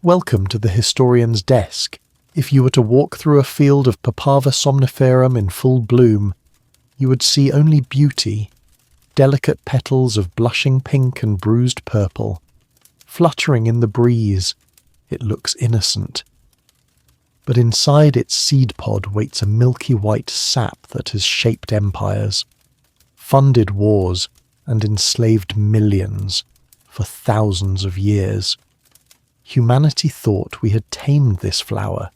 Welcome to the historian's desk. If you were to walk through a field of Papaver somniferum in full bloom, you would see only beauty, delicate petals of blushing pink and bruised purple. Fluttering in the breeze, it looks innocent. But inside its seed pod waits a milky white sap that has shaped empires, funded wars, and enslaved millions for thousands of years. Humanity thought we had tamed this flower.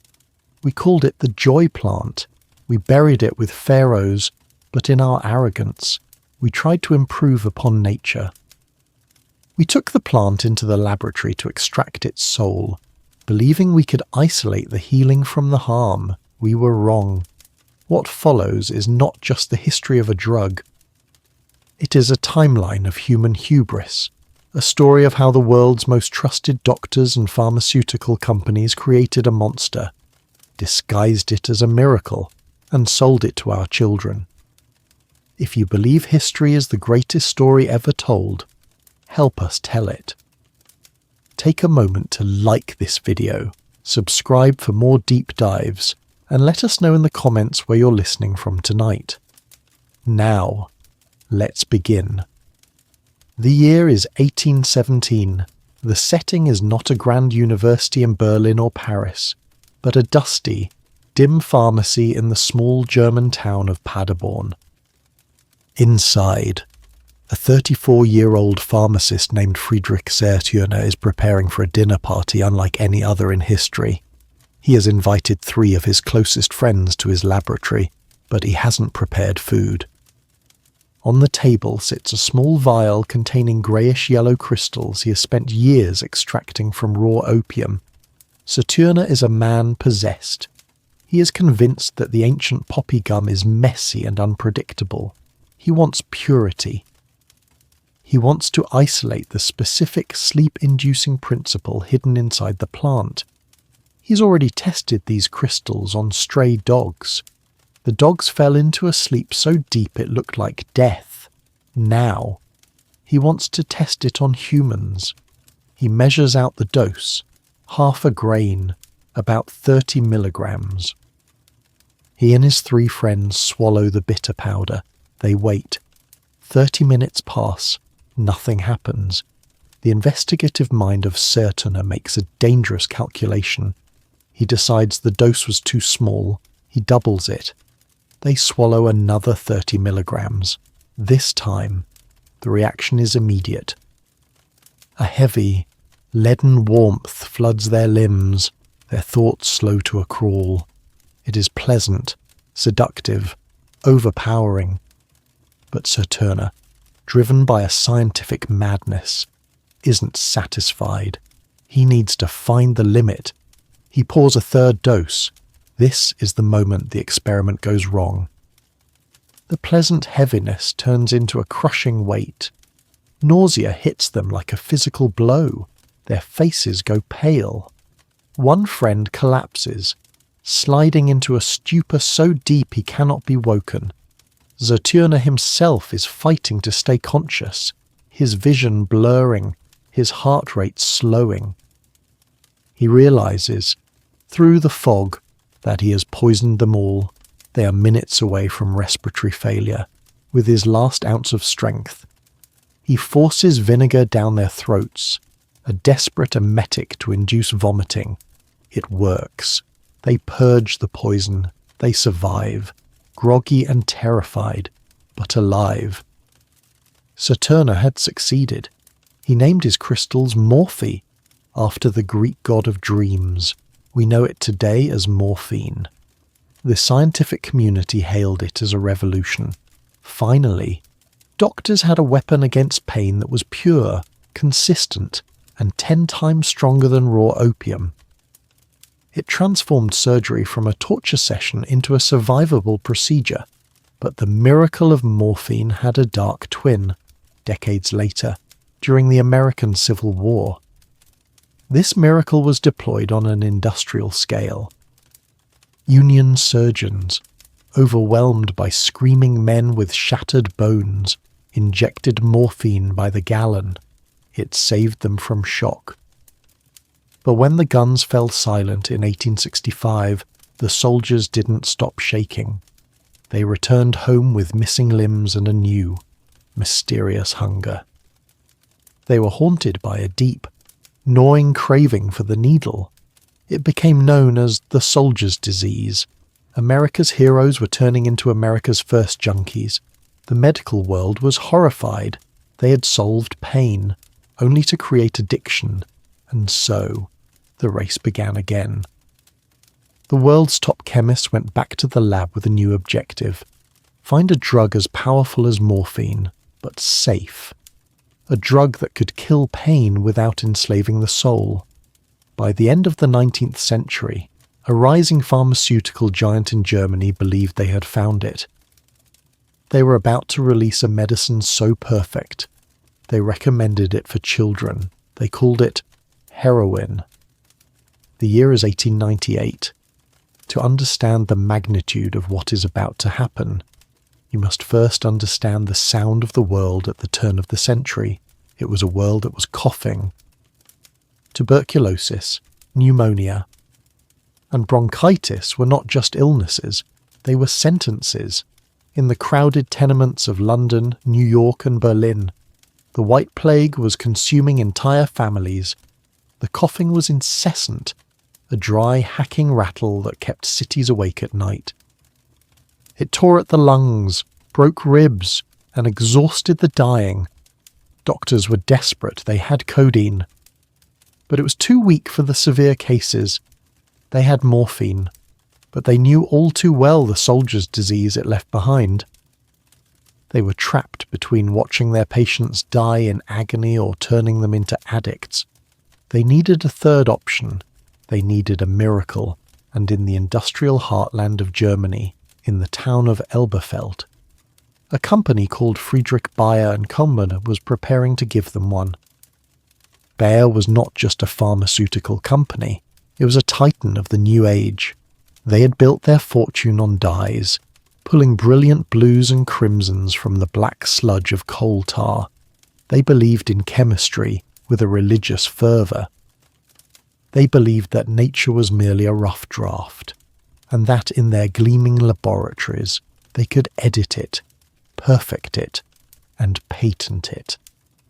We called it the joy plant. We buried it with pharaohs, but in our arrogance, we tried to improve upon nature. We took the plant into the laboratory to extract its soul, believing we could isolate the healing from the harm. We were wrong. What follows is not just the history of a drug. It is a timeline of human hubris, a story of how the world's most trusted doctors and pharmaceutical companies created a monster, disguised it as a miracle, and sold it to our children. If you believe history is the greatest story ever told, help us tell it. Take a moment to like this video, subscribe for more deep dives, and let us know in the comments where you're listening from tonight. Now, let's begin. The year is 1817. The setting is not a grand university in Berlin or Paris, but a dusty, dim pharmacy in the small German town of Paderborn. Inside, a 34-year-old pharmacist named Friedrich Zerturner is preparing for a dinner party unlike any other in history. He has invited 3 of his closest friends to his laboratory, but he hasn't prepared food. On the table sits a small vial containing greyish-yellow crystals he has spent years extracting from raw opium. Zerturner is a man possessed. He is convinced that the ancient poppy gum is messy and unpredictable. He wants purity. He wants to isolate the specific sleep-inducing principle hidden inside the plant. He's already tested these crystals on stray dogs. The dogs fell into a sleep so deep it looked like death. Now, he wants to test it on humans. He measures out the dose, half a grain, about 30 milligrams. He and his 3 friends swallow the bitter powder. They wait. 30 minutes pass. Nothing happens. The investigative mind of Zerturner makes a dangerous calculation. He decides the dose was too small. He doubles it. They swallow another 30 milligrams. This time, the reaction is immediate. A heavy, leaden warmth floods their limbs, their thoughts slow to a crawl. It is pleasant, seductive, overpowering. But Zerturner, driven by a scientific madness, isn't satisfied. He needs to find the limit. He pours a 3rd dose. This is the moment the experiment goes wrong. The pleasant heaviness turns into a crushing weight. Nausea hits them like a physical blow. Their faces go pale. One friend collapses, sliding into a stupor so deep he cannot be woken. Zerturner himself is fighting to stay conscious, his vision blurring, his heart rate slowing. He realizes, through the fog, that he has poisoned them all. They are minutes away from respiratory failure. With his last ounce of strength, he forces vinegar down their throats, a desperate emetic to induce vomiting. It works. They purge the poison. They survive, groggy and terrified, but alive. Zerturner had succeeded. He named his crystals morphe, after the Greek god of dreams. We know it today as morphine. The scientific community hailed it as a revolution. Finally, doctors had a weapon against pain that was pure, consistent, and 10 times stronger than raw opium. It transformed surgery from a torture session into a survivable procedure. But the miracle of morphine had a dark twin, decades later, during the American Civil War. This miracle was deployed on an industrial scale. Union surgeons, overwhelmed by screaming men with shattered bones, injected morphine by the gallon. It saved them from shock. But when the guns fell silent in 1865, the soldiers didn't stop shaking. They returned home with missing limbs and a new, mysterious hunger. They were haunted by a deep, gnawing craving for the needle. It became known as the soldier's disease. America's heroes were turning into America's first junkies. The medical world was horrified. They had solved pain, only to create addiction, and so the race began again. The world's top chemists went back to the lab with a new objective: find a drug as powerful as morphine, but safe. A drug that could kill pain without enslaving the soul. By the end of the 19th century, a rising pharmaceutical giant in Germany believed they had found it. They were about to release a medicine so perfect, they recommended it for children. They called it heroin. The year is 1898. To understand the magnitude of what is about to happen, you must first understand the sound of the world at the turn of the century. It was a world that was coughing. Tuberculosis, pneumonia, and bronchitis were not just illnesses, they were sentences. In the crowded tenements of London, New York, and Berlin, the White Plague was consuming entire families. The coughing was incessant, a dry, hacking rattle that kept cities awake at night. It tore at the lungs, broke ribs, and exhausted the dying. Doctors were desperate. They had codeine. But it was too weak for the severe cases. They had morphine, but they knew all too well the soldier's disease it left behind. They were trapped between watching their patients die in agony or turning them into addicts. They needed a third option. They needed a miracle, and in the industrial heartland of Germany, in the town of Elberfeld, a company called Friedrich Bayer and Company was preparing to give them one. Bayer was not just a pharmaceutical company, it was a titan of the new age. They had built their fortune on dyes, pulling brilliant blues and crimsons from the black sludge of coal tar. They believed in chemistry with a religious fervour. They believed that nature was merely a rough draft, and that in their gleaming laboratories they could edit it, perfect it, and patent it.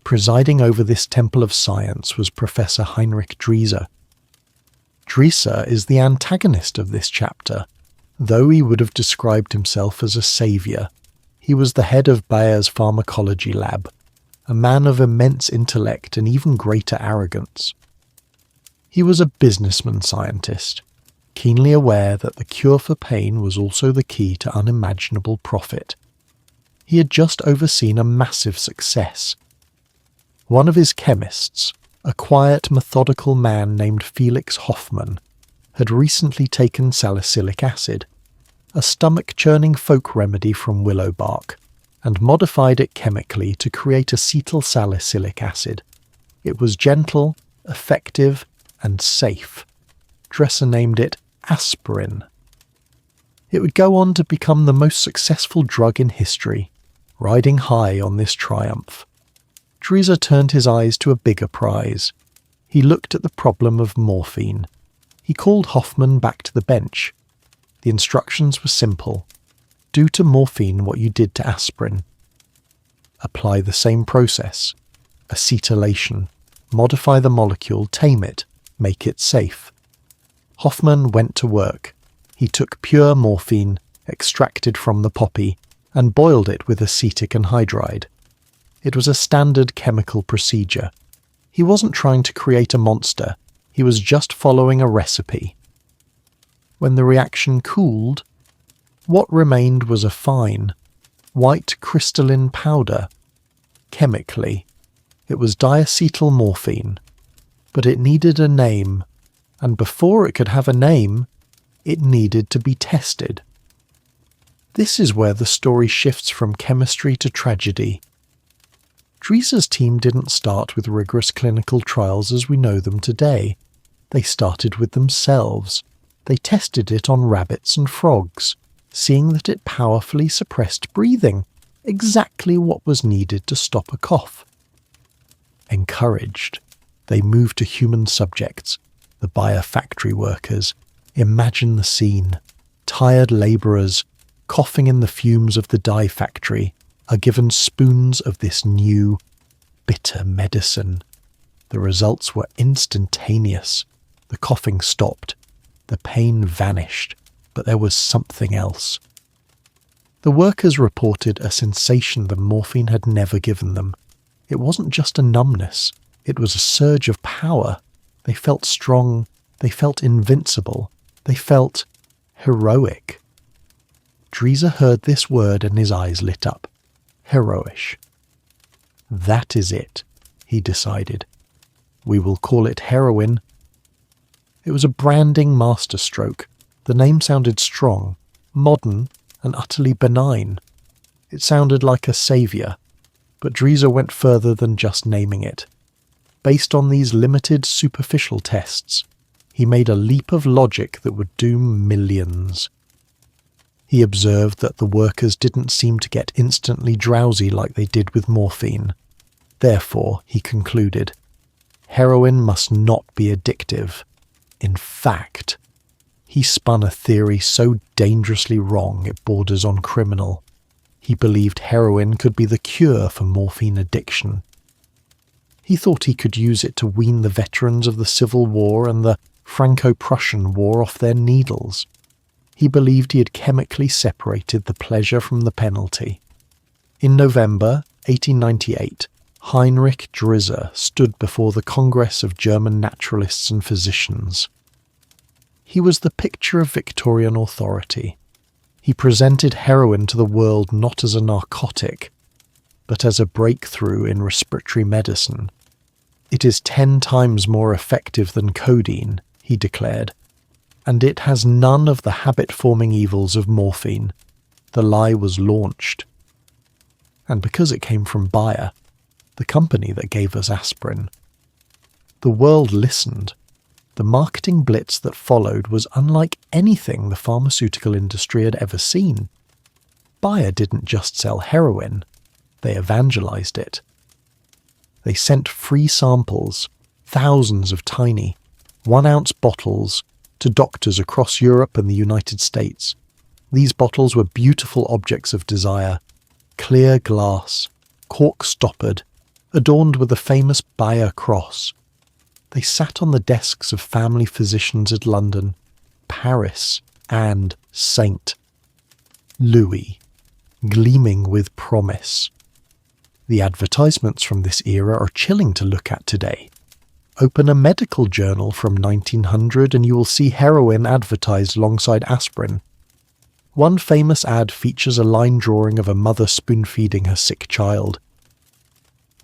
Presiding over this temple of science was Professor Heinrich Drieser. Drieser is the antagonist of this chapter. Though he would have described himself as a saviour, he was the head of Bayer's pharmacology lab, a man of immense intellect and even greater arrogance. He was a businessman scientist, keenly aware that the cure for pain was also the key to unimaginable profit. He had just overseen a massive success. One of his chemists, a quiet, methodical man named Felix Hoffmann, had recently taken salicylic acid, a stomach-churning folk remedy from willow bark, and modified it chemically to create acetyl-salicylic acid. It was gentle, effective, and safe. Dresser named it aspirin. It would go on to become the most successful drug in history, riding high on this triumph. Drieser turned his eyes to a bigger prize. He looked at the problem of morphine. He called Hoffmann back to the bench. The instructions were simple. Do to morphine what you did to aspirin. Apply the same process. Acetylation. Modify the molecule, tame it, make it safe. Hoffmann went to work. He took pure morphine, extracted from the poppy, and boiled it with acetic anhydride. It was a standard chemical procedure. He wasn't trying to create a monster, he was just following a recipe. When the reaction cooled, what remained was a fine, white crystalline powder. Chemically, it was diacetyl morphine, but it needed a name, and before it could have a name, it needed to be tested. This is where the story shifts from chemistry to tragedy. Drieser's team didn't start with rigorous clinical trials as we know them today. They started with themselves. They tested it on rabbits and frogs, seeing that it powerfully suppressed breathing, exactly what was needed to stop a cough. Encouraged, they moved to human subjects. The Bayer factory workers. Imagine the scene. Tired labourers, coughing in the fumes of the dye factory, are given spoons of this new, bitter medicine. The results were instantaneous. The coughing stopped. The pain vanished. But there was something else. The workers reported a sensation the morphine had never given them. It wasn't just a numbness. It was a surge of power. They felt strong. They felt invincible. They felt heroic. Dries heard this word and his eyes lit up. Heroish. That is it, he decided. We will call it heroin. It was a branding masterstroke. The name sounded strong, modern, and utterly benign. It sounded like a saviour, but Dries went further than just naming it. Based on these limited, superficial tests, he made a leap of logic that would doom millions. He observed that the workers didn't seem to get instantly drowsy like they did with morphine. Therefore, he concluded, heroin must not be addictive. In fact, he spun a theory so dangerously wrong it borders on criminal. He believed heroin could be the cure for morphine addiction. He thought he could use it to wean the veterans of the Civil War and the Franco-Prussian War off their needles. He believed he had chemically separated the pleasure from the penalty. In November 1898, Heinrich Dries stood before the Congress of German Naturalists and Physicians. He was the picture of Victorian authority. He presented heroin to the world not as a narcotic, but as a breakthrough in respiratory medicine. It is 10 times more effective than codeine, he declared, and it has none of the habit-forming evils of morphine. The lie was launched. And because it came from Bayer, the company that gave us aspirin. The world listened. The marketing blitz that followed was unlike anything the pharmaceutical industry had ever seen. Bayer didn't just sell heroin, they evangelized it. They sent free samples, thousands of tiny, 1-ounce bottles, to doctors across Europe and the United States. These bottles were beautiful objects of desire, clear glass, cork-stoppered, adorned with the famous Bayer cross. They sat on the desks of family physicians at London, Paris, and St. Louis, gleaming with promise. The advertisements from this era are chilling to look at today. Open a medical journal from 1900 and you will see heroin advertised alongside aspirin. One famous ad features a line drawing of a mother spoon-feeding her sick child.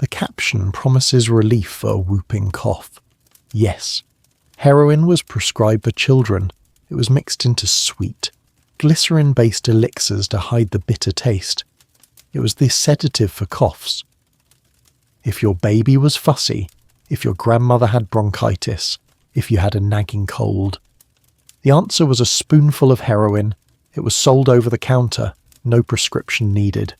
The caption promises relief for a whooping cough. Yes, heroin was prescribed for children. It was mixed into sweet, glycerin-based elixirs to hide the bitter taste. It was the sedative for coughs. If your baby was fussy, if your grandmother had bronchitis, if you had a nagging cold. The answer was a spoonful of heroin. It was sold over the counter, no prescription needed.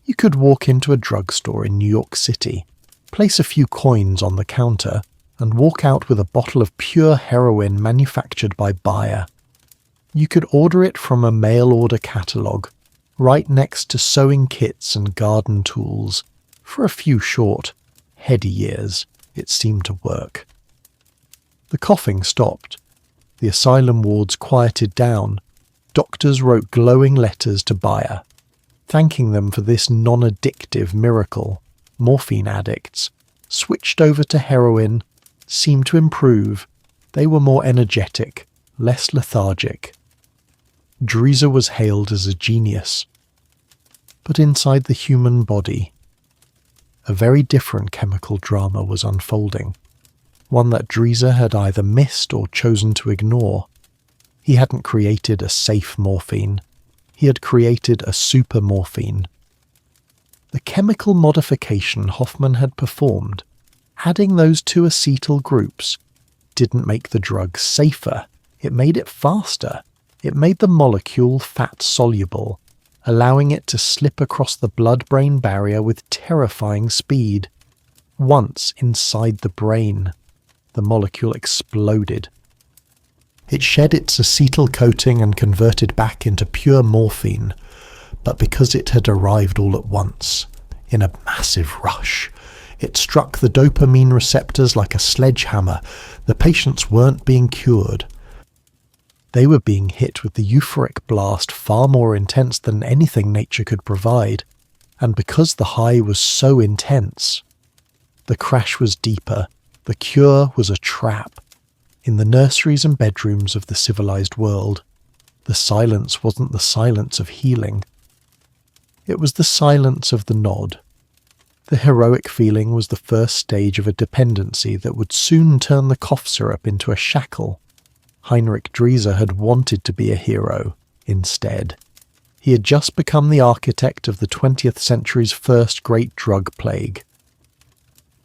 You could walk into a drugstore in New York City, place a few coins on the counter, and walk out with a bottle of pure heroin manufactured by Bayer. You could order it from a mail-order catalogue, right next to sewing kits and garden tools. For a few short, heady years, it seemed to work. The coughing stopped. The asylum wards quieted down. Doctors wrote glowing letters to Bayer, thanking them for this non-addictive miracle. Morphine addicts switched over to heroin, seemed to improve. They were more energetic, less lethargic. Dries was hailed as a genius. But inside the human body, a very different chemical drama was unfolding, one that Dries had either missed or chosen to ignore. He hadn't created a safe morphine. He had created a super morphine. The chemical modification Hoffman had performed, adding those two acetyl groups, didn't make the drug safer. It made it faster. It made the molecule fat-soluble, allowing it to slip across the blood-brain barrier with terrifying speed. Once inside the brain, the molecule exploded. It shed its acetyl coating and converted back into pure morphine, but because it had arrived all at once, in a massive rush, it struck the dopamine receptors like a sledgehammer. The patients weren't being cured. They were being hit with the euphoric blast far more intense than anything nature could provide, and because the high was so intense, the crash was deeper. The cure was a trap. In the nurseries and bedrooms of the civilized world, the silence wasn't the silence of healing. It was the silence of the nod. The heroic feeling was the first stage of a dependency that would soon turn the cough syrup into a shackle. Heinrich Drieser had wanted to be a hero instead. He had just become the architect of the 20th century's first great drug plague.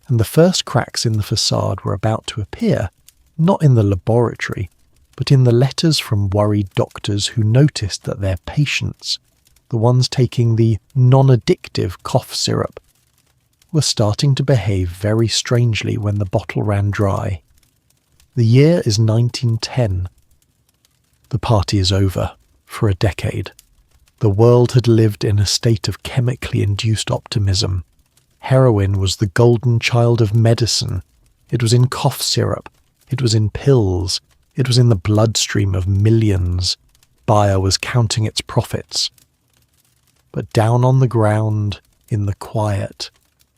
And the first cracks in the facade were about to appear, not in the laboratory, but in the letters from worried doctors who noticed that their patients, the ones taking the non-addictive cough syrup, were starting to behave very strangely when the bottle ran dry. The year is 1910. The party is over, for a decade. The world had lived in a state of chemically induced optimism. Heroin was the golden child of medicine. It was in cough syrup. It was in pills. It was in the bloodstream of millions. Bayer was counting its profits. But down on the ground, in the quiet,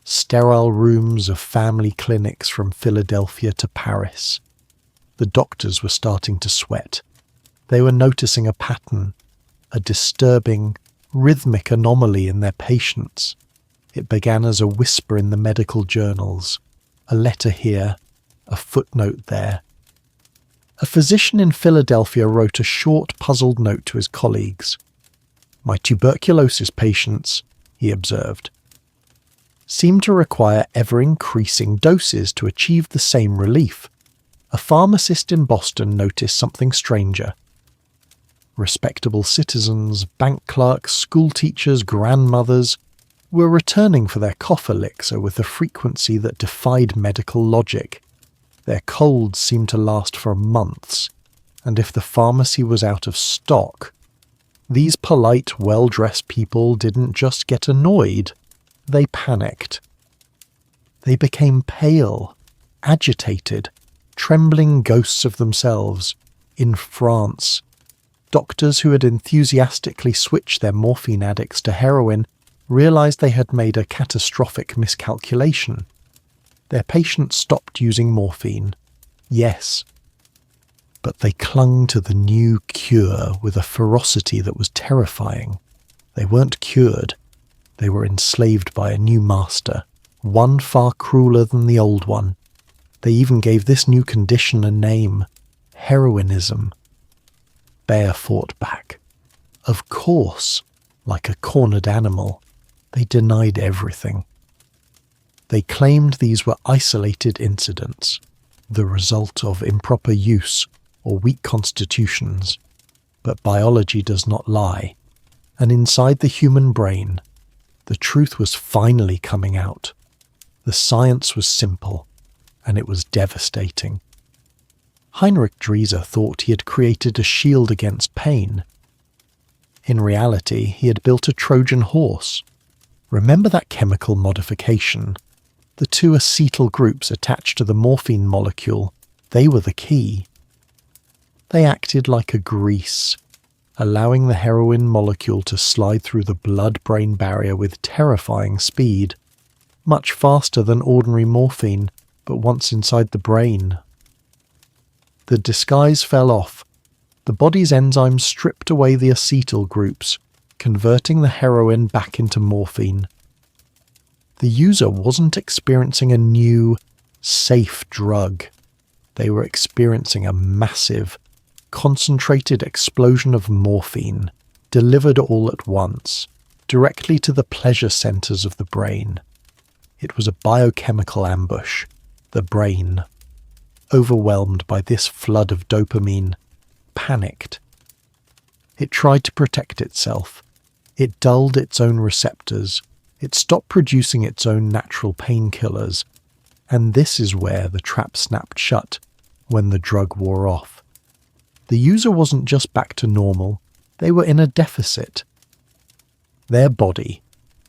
sterile rooms of family clinics from Philadelphia to Paris, the doctors were starting to sweat. They were noticing a pattern, a disturbing, rhythmic anomaly in their patients. It began as a whisper in the medical journals, a letter here, a footnote there. A physician in Philadelphia wrote a short, puzzled note to his colleagues. "My tuberculosis patients," he observed, "seem to require ever-increasing doses to achieve the same relief. A pharmacist in Boston noticed something stranger. Respectable citizens, bank clerks, school teachers, grandmothers were returning for their cough elixir with a frequency that defied medical logic. Their colds seemed to last for months, and if the pharmacy was out of stock, these polite, well-dressed people didn't just get annoyed, they panicked. They became pale, agitated, trembling ghosts of themselves. In France, doctors who had enthusiastically switched their morphine addicts to heroin realized they had made a catastrophic miscalculation. Their patients stopped using morphine. Yes, but they clung to the new cure with a ferocity that was terrifying. They weren't cured. They were enslaved by a new master, one far crueler than the old one. They even gave this new condition a name, heroinism. Bayer fought back. Of course, like a cornered animal, they denied everything. They claimed these were isolated incidents, the result of improper use or weak constitutions. But biology does not lie, and inside the human brain, the truth was finally coming out. The science was simple, and it was devastating. Heinrich Drieser thought he had created a shield against pain. In reality, he had built a Trojan horse. Remember that chemical modification? The two acetyl groups attached to the morphine molecule, they were the key. They acted like a grease, allowing the heroin molecule to slide through the blood-brain barrier with terrifying speed, much faster than ordinary morphine, but once inside the brain. The disguise fell off. The body's enzymes stripped away the acetyl groups, converting the heroin back into morphine. The user wasn't experiencing a new, safe drug. They were experiencing a massive, concentrated explosion of morphine, delivered all at once, directly to the pleasure centers of the brain. It was a biochemical ambush. The brain, overwhelmed by this flood of dopamine, panicked. It tried to protect itself. It dulled its own receptors. It stopped producing its own natural painkillers. And this is where the trap snapped shut when the drug wore off. The user wasn't just back to normal, they were in a deficit. Their body,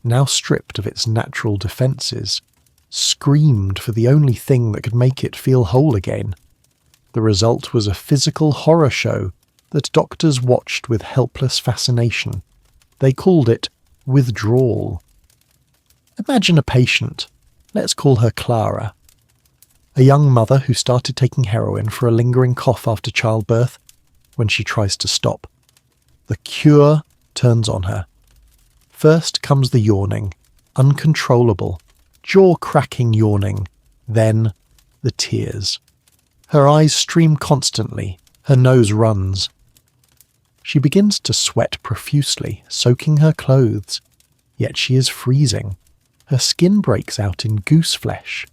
now stripped of its natural defences, screamed for the only thing that could make it feel whole again. The result was a physical horror show that doctors watched with helpless fascination. They called it withdrawal. Imagine a patient, let's call her Clara, a young mother who started taking heroin for a lingering cough after childbirth. When she tries to stop, the cure turns on her. First comes the yawning, uncontrollable, jaw-cracking yawning, then the tears. Her eyes stream constantly, her nose runs. She begins to sweat profusely, soaking her clothes, yet she is freezing. Her skin breaks out in goose flesh,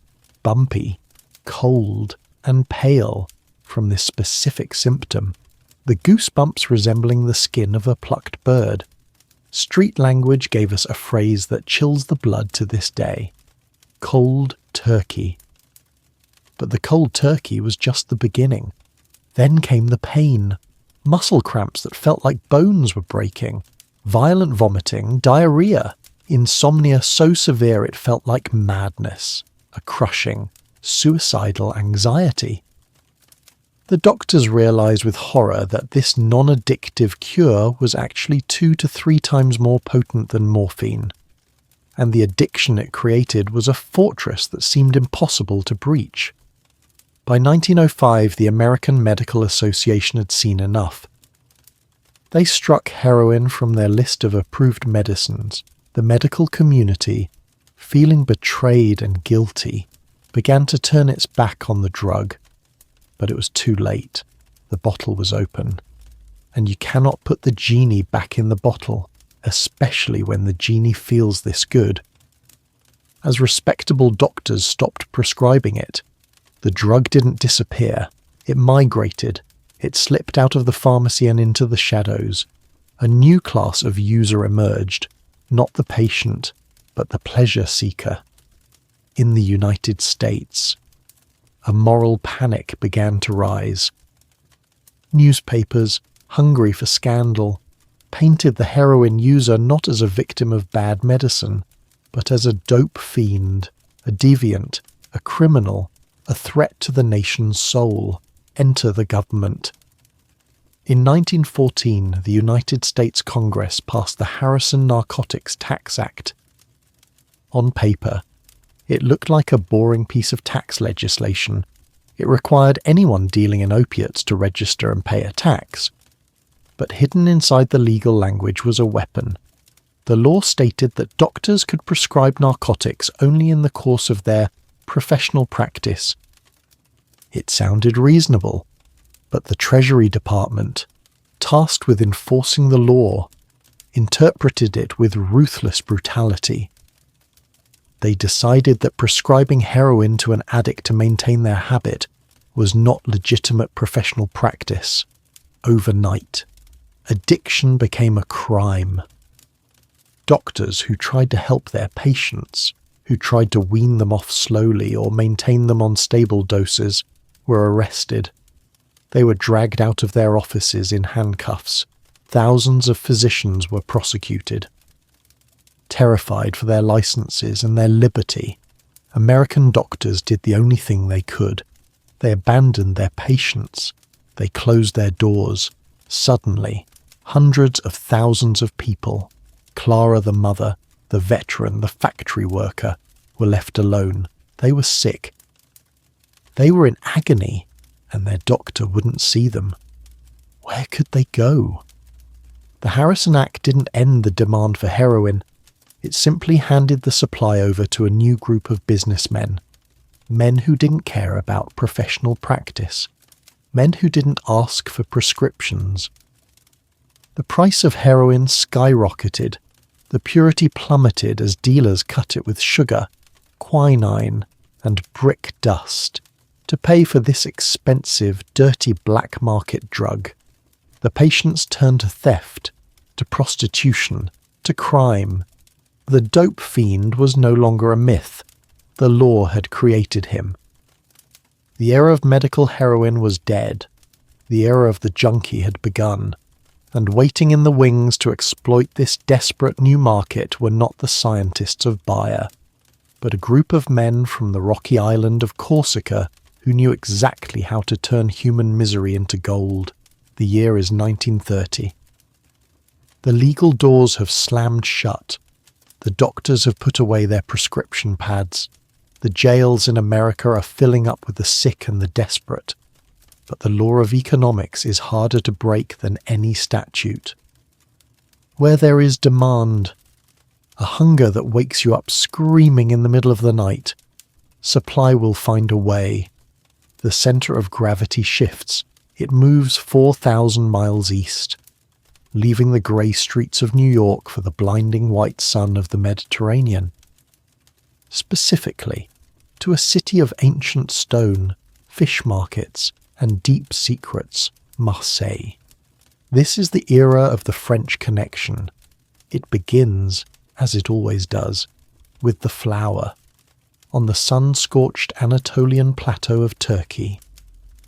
bumpy, cold, and pale from this specific symptom, the goosebumps resembling the skin of a plucked bird. Street language gave us a phrase that chills the blood to this day: cold turkey. But the cold turkey was just the beginning. Then came the pain, muscle cramps that felt like bones were breaking, violent vomiting, diarrhea, insomnia so severe it felt like madness, a crushing, suicidal anxiety. The doctors realised with horror that this non-addictive cure was actually 2 to 3 times more potent than morphine, and the addiction it created was a fortress that seemed impossible to breach. By 1905, the American Medical Association had seen enough. They struck heroin from their list of approved medicines. The medical community, feeling betrayed and guilty, began to turn its back on the drug. But it was too late. The bottle was open. And you cannot put the genie back in the bottle, especially when the genie feels this good. As respectable doctors stopped prescribing it, the drug didn't disappear. It migrated. It slipped out of the pharmacy and into the shadows. A new class of user emerged, not the patient, but the pleasure seeker. In the United States, a moral panic began to rise. Newspapers, hungry for scandal, painted the heroin user not as a victim of bad medicine, but as a dope fiend, a deviant, a criminal, a threat to the nation's soul. Enter the government. In 1914, the United States Congress passed the Harrison Narcotics Tax Act. On paper, it looked like a boring piece of tax legislation. It required anyone dealing in opiates to register and pay a tax. But hidden inside the legal language was a weapon. The law stated that doctors could prescribe narcotics only in the course of their professional practice. It sounded reasonable, but the Treasury Department, tasked with enforcing the law, interpreted it with ruthless brutality. They decided that prescribing heroin to an addict to maintain their habit was not legitimate professional practice. Overnight, addiction became a crime. Doctors who tried to help their patients, who tried to wean them off slowly or maintain them on stable doses, were arrested. They were dragged out of their offices in handcuffs. Thousands of physicians were prosecuted. Terrified for their licenses and their liberty, American doctors did the only thing they could. They abandoned their patients. They closed their doors. Suddenly, hundreds of thousands of people, Clara the mother, the veteran, the factory worker, were left alone. They were sick. They were in agony, and their doctor wouldn't see them. Where could they go? The Harrison Act didn't end the demand for heroin. It simply handed the supply over to a new group of businessmen. Men who didn't care about professional practice. Men who didn't ask for prescriptions. The price of heroin skyrocketed. The purity plummeted as dealers cut it with sugar, quinine, and brick dust to pay for this expensive, dirty black market drug. The patients turned to theft, to prostitution, to crime. The dope fiend was no longer a myth. The law had created him. The era of medical heroin was dead. The era of the junkie had begun, and waiting in the wings to exploit this desperate new market were not the scientists of Bayer, but a group of men from the rocky island of Corsica who knew exactly how to turn human misery into gold. The year is 1930. The legal doors have slammed shut. The doctors have put away their prescription pads. The jails in America are filling up with the sick and the desperate. But the law of economics is harder to break than any statute. Where there is demand, a hunger that wakes you up screaming in the middle of the night, supply will find a way. The centre of gravity shifts. It moves 4,000 miles east, leaving the grey streets of New York for the blinding white sun of the Mediterranean. Specifically, to a city of ancient stone, fish markets, and deep secrets, Marseille. This is the era of the French Connection. It begins, as it always does, with the flower. On the sun-scorched Anatolian plateau of Turkey,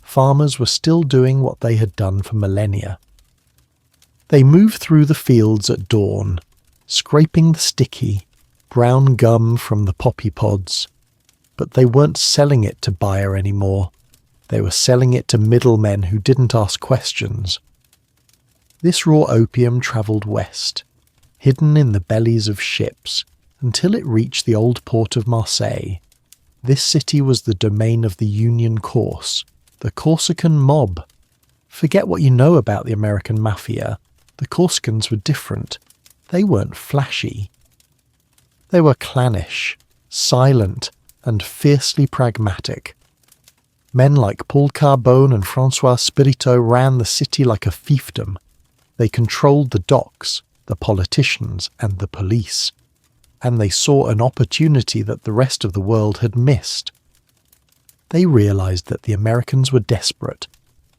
farmers were still doing what they had done for millennia. They moved through the fields at dawn, scraping the sticky, brown gum from the poppy pods, but they weren't selling it to Bayer anymore. They were selling it to middlemen who didn't ask questions. This raw opium travelled west, hidden in the bellies of ships, until it reached the old port of Marseille. This city was the domain of the Union Corse, the Corsican Mob. Forget what you know about the American mafia. The Corsicans were different. They weren't flashy. They were clannish, silent, and fiercely pragmatic. Men like Paul Carbone and François Spirito ran the city like a fiefdom. They controlled the docks, the politicians, and the police. And they saw an opportunity that the rest of the world had missed. They realized that the Americans were desperate.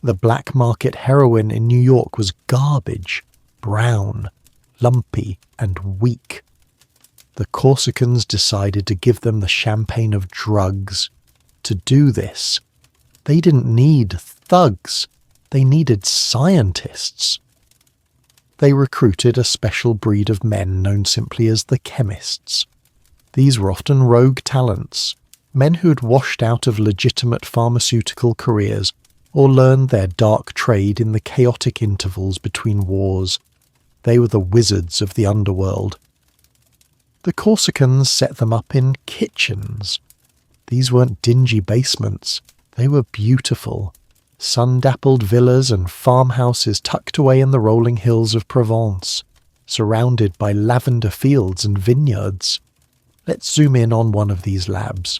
The black market heroin in New York was garbage, brown, lumpy, and weak. The Corsicans decided to give them the champagne of drugs. To do this, they didn't need thugs. They needed scientists. They recruited a special breed of men known simply as the chemists. These were often rogue talents, men who had washed out of legitimate pharmaceutical careers or learned their dark trade in the chaotic intervals between wars. They were the wizards of the underworld. The Corsicans set them up in kitchens. These weren't dingy basements. They were beautiful, sun-dappled villas and farmhouses tucked away in the rolling hills of Provence, surrounded by lavender fields and vineyards. Let's zoom in on one of these labs.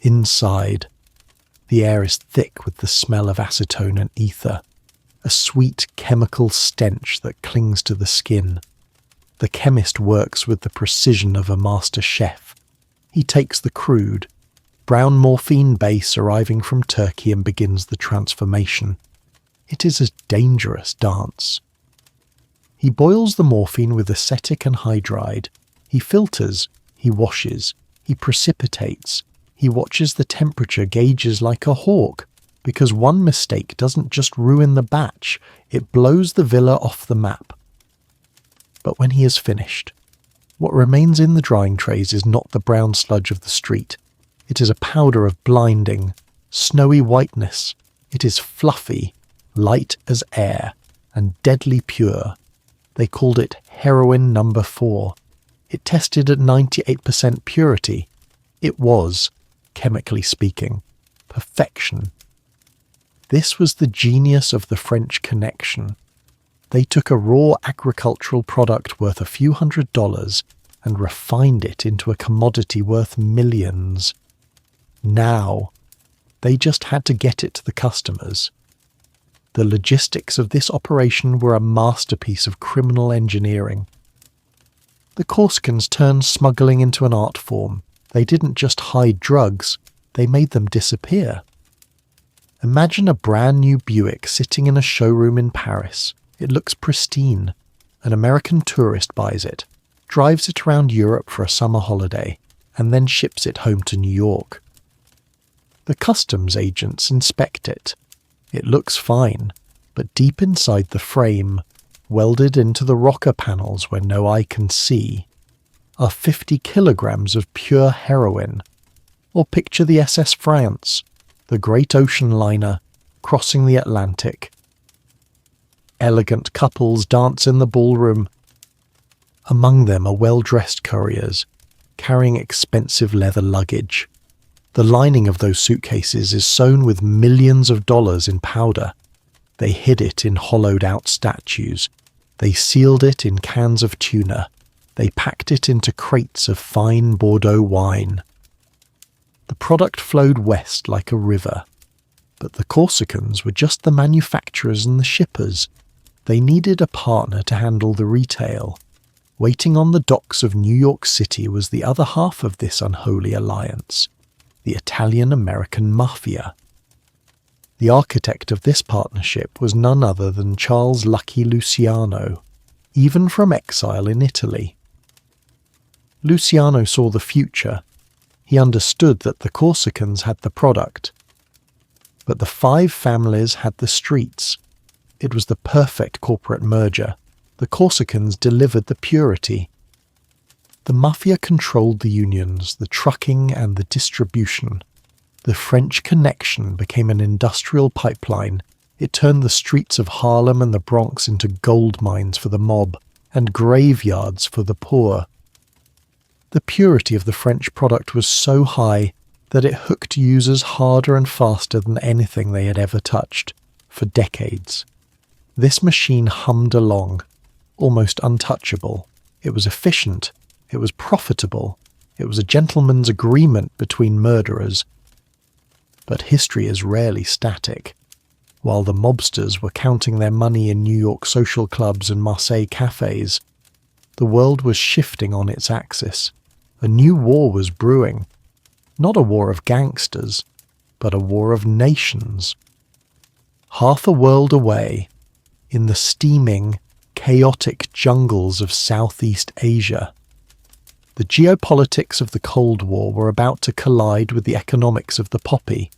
Inside, the air is thick with the smell of acetone and ether, a sweet chemical stench that clings to the skin. The chemist works with the precision of a master chef. He takes the crude, brown morphine base arriving from Turkey and begins the transformation. It is a dangerous dance. He boils the morphine with acetic anhydride. He filters, he washes, he precipitates. He watches the temperature gauges like a hawk, because one mistake doesn't just ruin the batch, it blows the villa off the map. But when he has finished, what remains in the drying trays is not the brown sludge of the street. It is a powder of blinding, snowy whiteness. It is fluffy, light as air, and deadly pure. They called it Heroin No. 4. It tested at 98% purity. It was, chemically speaking, perfection. This was the genius of the French Connection. They took a raw agricultural product worth a few $100s and refined it into a commodity worth millions. Now, they just had to get it to the customers. The logistics of this operation were a masterpiece of criminal engineering. The Corsicans turned smuggling into an art form. They didn't just hide drugs, they made them disappear. Imagine a brand new Buick sitting in a showroom in Paris. It looks pristine. An American tourist buys it, drives it around Europe for a summer holiday, and then ships it home to New York. The customs agents inspect it. It looks fine, but deep inside the frame, welded into the rocker panels where no eye can see, are 50 kilograms of pure heroin. Or picture the SS France, the great ocean liner, crossing the Atlantic. Elegant couples dance in the ballroom. Among them are well-dressed couriers, carrying expensive leather luggage. The lining of those suitcases is sewn with millions of dollars in powder. They hid it in hollowed-out statues. They sealed it in cans of tuna. They packed it into crates of fine Bordeaux wine. The product flowed west like a river. But the Corsicans were just the manufacturers and the shippers. They needed a partner to handle the retail. Waiting on the docks of New York City was the other half of this unholy alliance, the Italian-American Mafia. The architect of this partnership was none other than Charles Lucky Luciano, even from exile in Italy. Luciano saw the future. He understood that the Corsicans had the product. But the 5 families had the streets. It was the perfect corporate merger. The Corsicans delivered the purity. The Mafia controlled the unions, the trucking and the distribution. The French connection became an industrial pipeline. It turned the streets of Harlem and the Bronx into gold mines for the mob and graveyards for the poor. The purity of the French product was so high that it hooked users harder and faster than anything they had ever touched, for decades. This machine hummed along, almost untouchable. It was efficient. It was profitable. It was a gentleman's agreement between murderers. But history is rarely static. While the mobsters were counting their money in New York social clubs and Marseille cafes, the world was shifting on its axis. A new war was brewing. Not a war of gangsters, but a war of nations. Half a world away, in the steaming, chaotic jungles of Southeast Asia, the geopolitics of the Cold War were about to collide with the economics of the poppy.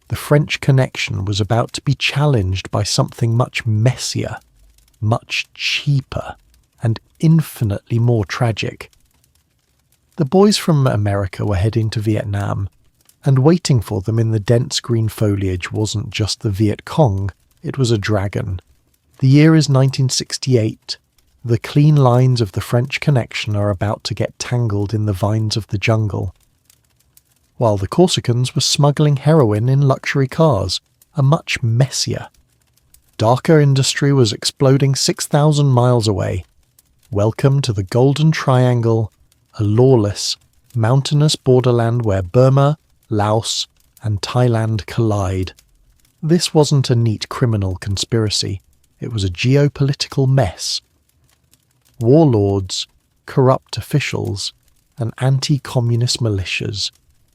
The French connection was about to be challenged by something much messier, much cheaper, and infinitely more tragic. The boys from America were heading to Vietnam, and waiting for them in the dense green foliage wasn't just the Viet Cong, it was a dragon. The year is 1968. The clean lines of the French connection are about to get tangled in the vines of the jungle. While the Corsicans were smuggling heroin in luxury cars, a much messier. Darker industry was exploding 6,000 miles away. Welcome to the Golden Triangle, a lawless, mountainous borderland where Burma, Laos, and Thailand collide. This wasn't a neat criminal conspiracy. It was a geopolitical mess. Warlords, corrupt officials, and anti-communist militias,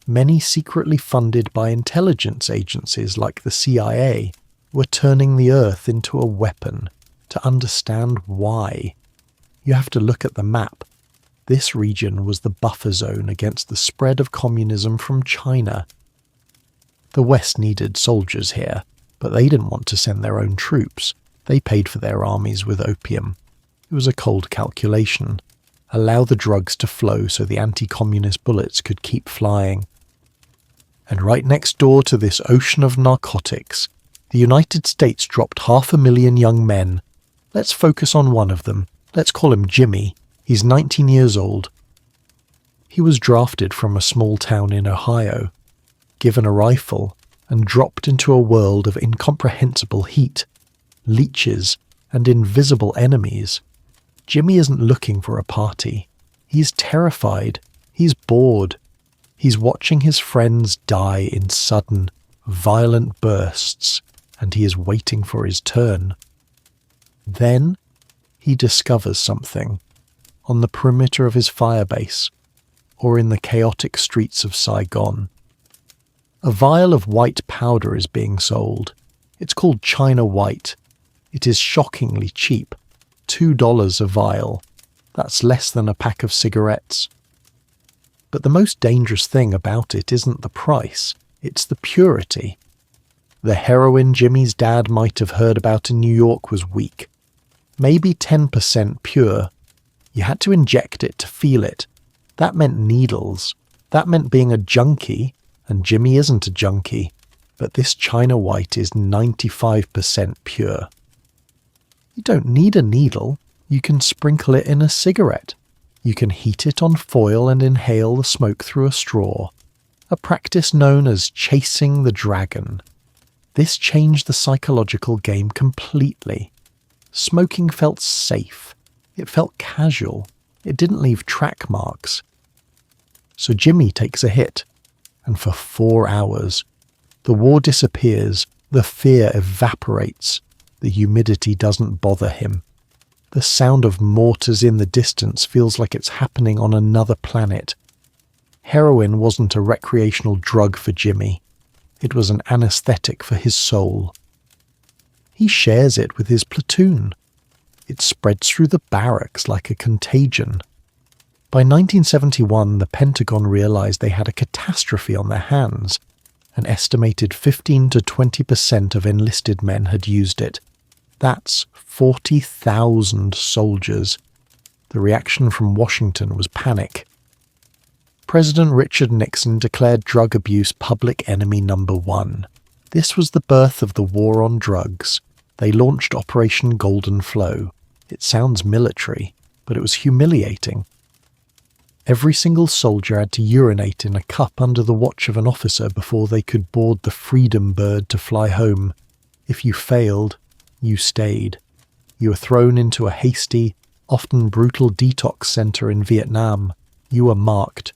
many secretly funded by intelligence agencies like the CIA, were turning the earth into a weapon. To understand why, you have to look at the map. This region was the buffer zone against the spread of communism from China. The West needed soldiers here, but they didn't want to send their own troops. They paid for their armies with opium. It was a cold calculation. Allow the drugs to flow so the anti-communist bullets could keep flying. And right next door to this ocean of narcotics, the United States dropped 500,000 young men. Let's focus on one of them. Let's call him Jimmy. He's 19 years old. He was drafted from a small town in Ohio, given a rifle, and dropped into a world of incomprehensible heat, leeches, and invisible enemies. Jimmy isn't looking for a party. He's terrified. He's bored. He's watching his friends die in sudden, violent bursts, and he is waiting for his turn. Then he discovers something. On the perimeter of his firebase, or in the chaotic streets of Saigon. A vial of white powder is being sold. It's called China White. It is shockingly cheap, $2 a vial. That's less than a pack of cigarettes. But the most dangerous thing about it isn't the price, it's the purity. The heroin Jimmy's dad might have heard about in New York was weak. Maybe 10% pure. You had to inject it to feel it. That meant needles. That meant being a junkie, and Jimmy isn't a junkie. But this China White is 95% pure. You don't need a needle. You can sprinkle it in a cigarette. You can heat it on foil and inhale the smoke through a straw. A practice known as chasing the dragon. This changed the psychological game completely. Smoking felt safe. It felt casual. It didn't leave track marks. So Jimmy takes a hit, and for 4 hours, the war disappears, the fear evaporates, the humidity doesn't bother him. The sound of mortars in the distance feels like it's happening on another planet. Heroin wasn't a recreational drug for Jimmy. It was an anesthetic for his soul. He shares it with his platoon. It spreads through the barracks like a contagion. By 1971, the Pentagon realized they had a catastrophe on their hands. An estimated 15 to 20% of enlisted men had used it. That's 40,000 soldiers. The reaction from Washington was panic. President Richard Nixon declared drug abuse public enemy number 1. This was the birth of the war on drugs. They launched Operation Golden Flow. It sounds military, but it was humiliating. Every single soldier had to urinate in a cup under the watch of an officer before they could board the Freedom Bird to fly home. If you failed, you stayed. You were thrown into a hasty, often brutal detox center in Vietnam. You were marked.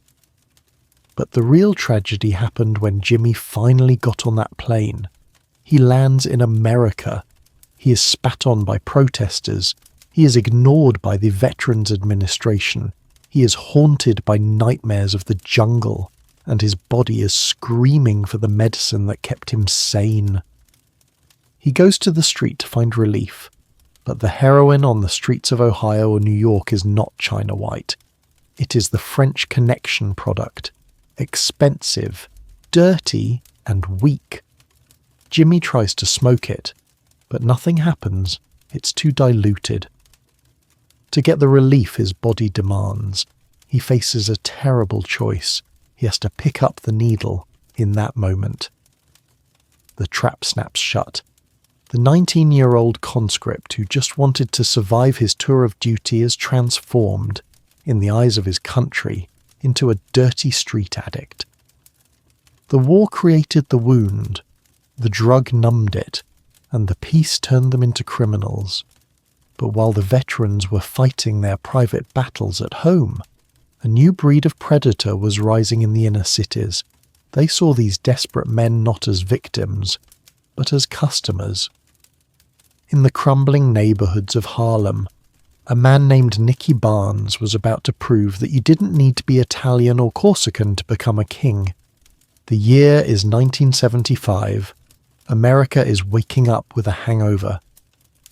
But the real tragedy happened when Jimmy finally got on that plane. He lands in America. He is spat on by protesters. He is ignored by the Veterans Administration. He is haunted by nightmares of the jungle, and his body is screaming for the medicine that kept him sane. He goes to the street to find relief, but the heroin on the streets of Ohio or New York is not China White. It is the French Connection product. Expensive, dirty, and weak. Jimmy tries to smoke it, but nothing happens. It's too diluted. To get the relief his body demands, he faces a terrible choice. He has to pick up the needle in that moment. The trap snaps shut. The 19-year-old conscript who just wanted to survive his tour of duty is transformed, in the eyes of his country, into a dirty street addict. The war created the wound, the drug numbed it, and the peace turned them into criminals. But while the veterans were fighting their private battles at home, a new breed of predator was rising in the inner cities. They saw these desperate men not as victims, but as customers. In the crumbling neighborhoods of Harlem, a man named Nicky Barnes was about to prove that you didn't need to be Italian or Corsican to become a king. The year is 1975. America is waking up with a hangover.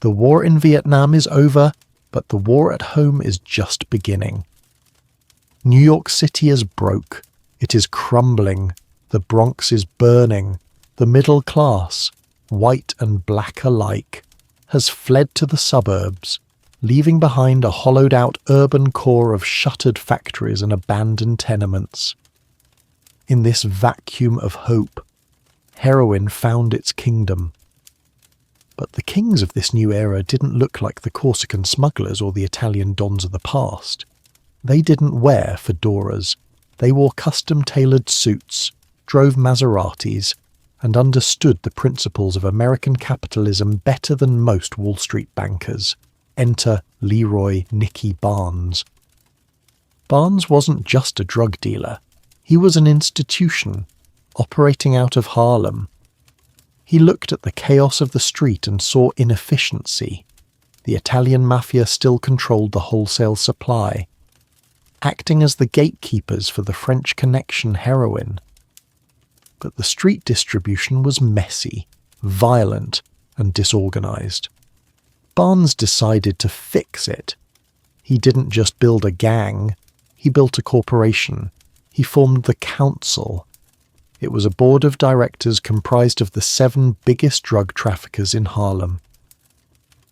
The war in Vietnam is over, but the war at home is just beginning. New York City is broke. It is crumbling. The Bronx is burning. The middle class, white and black alike, has fled to the suburbs, leaving behind a hollowed-out urban core of shuttered factories and abandoned tenements. In this vacuum of hope, heroin found its kingdom. But the kings of this new era didn't look like the Corsican smugglers or the Italian dons of the past. They didn't wear fedoras. They wore custom-tailored suits, drove Maseratis, and understood the principles of American capitalism better than most Wall Street bankers. Enter Leroy Nicky Barnes. Barnes wasn't just a drug dealer. He was an institution, operating out of Harlem. He looked at the chaos of the street and saw inefficiency. The Italian mafia still controlled the wholesale supply, acting as the gatekeepers for the French Connection heroin. But the street distribution was messy, violent, and disorganized. Barnes decided to fix it. He didn't just build a gang, he built a corporation. He formed the Council. It was a board of directors comprised of the 7 biggest drug traffickers in Harlem.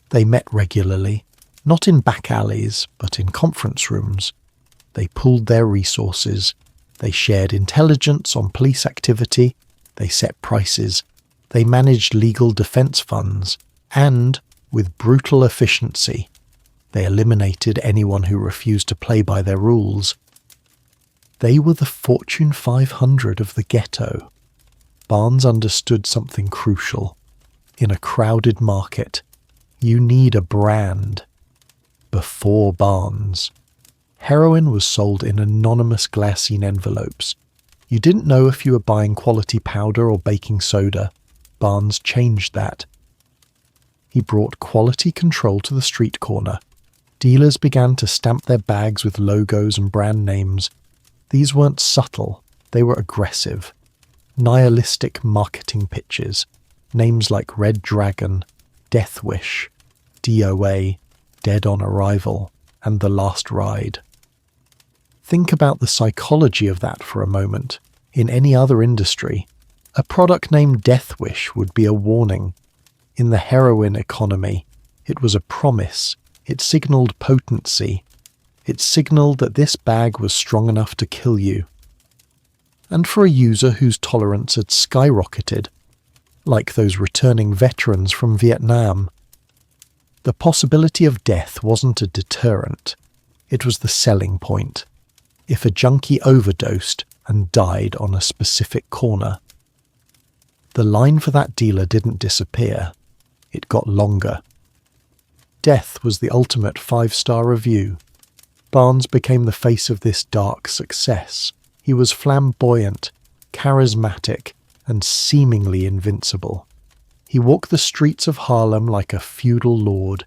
They met regularly, not in back alleys, but in conference rooms. They pooled their resources. They shared intelligence on police activity. They set prices. They managed legal defense funds. And, with brutal efficiency, they eliminated anyone who refused to play by their rules. They were the Fortune 500 of the ghetto. Barnes understood something crucial. In a crowded market, you need a brand. Before Barnes, heroin was sold in anonymous glassine envelopes. You didn't know if you were buying quality powder or baking soda. Barnes changed that. He brought quality control to the street corner. Dealers began to stamp their bags with logos and brand names. These weren't subtle, they were aggressive. Nihilistic marketing pitches. Names like Red Dragon, Death Wish, DOA, Dead on Arrival, and The Last Ride. Think about the psychology of that for a moment. In any other industry, a product named Death Wish would be a warning. In the heroin economy, it was a promise. It signaled potency. It signaled that this bag was strong enough to kill you. And for a user whose tolerance had skyrocketed, like those returning veterans from Vietnam, the possibility of death wasn't a deterrent. It was the selling point. If a junkie overdosed and died on a specific corner, the line for that dealer didn't disappear. It got longer. Death was the ultimate 5-star review. Barnes became the face of this dark success. He was flamboyant, charismatic, and seemingly invincible. He walked the streets of Harlem like a feudal lord,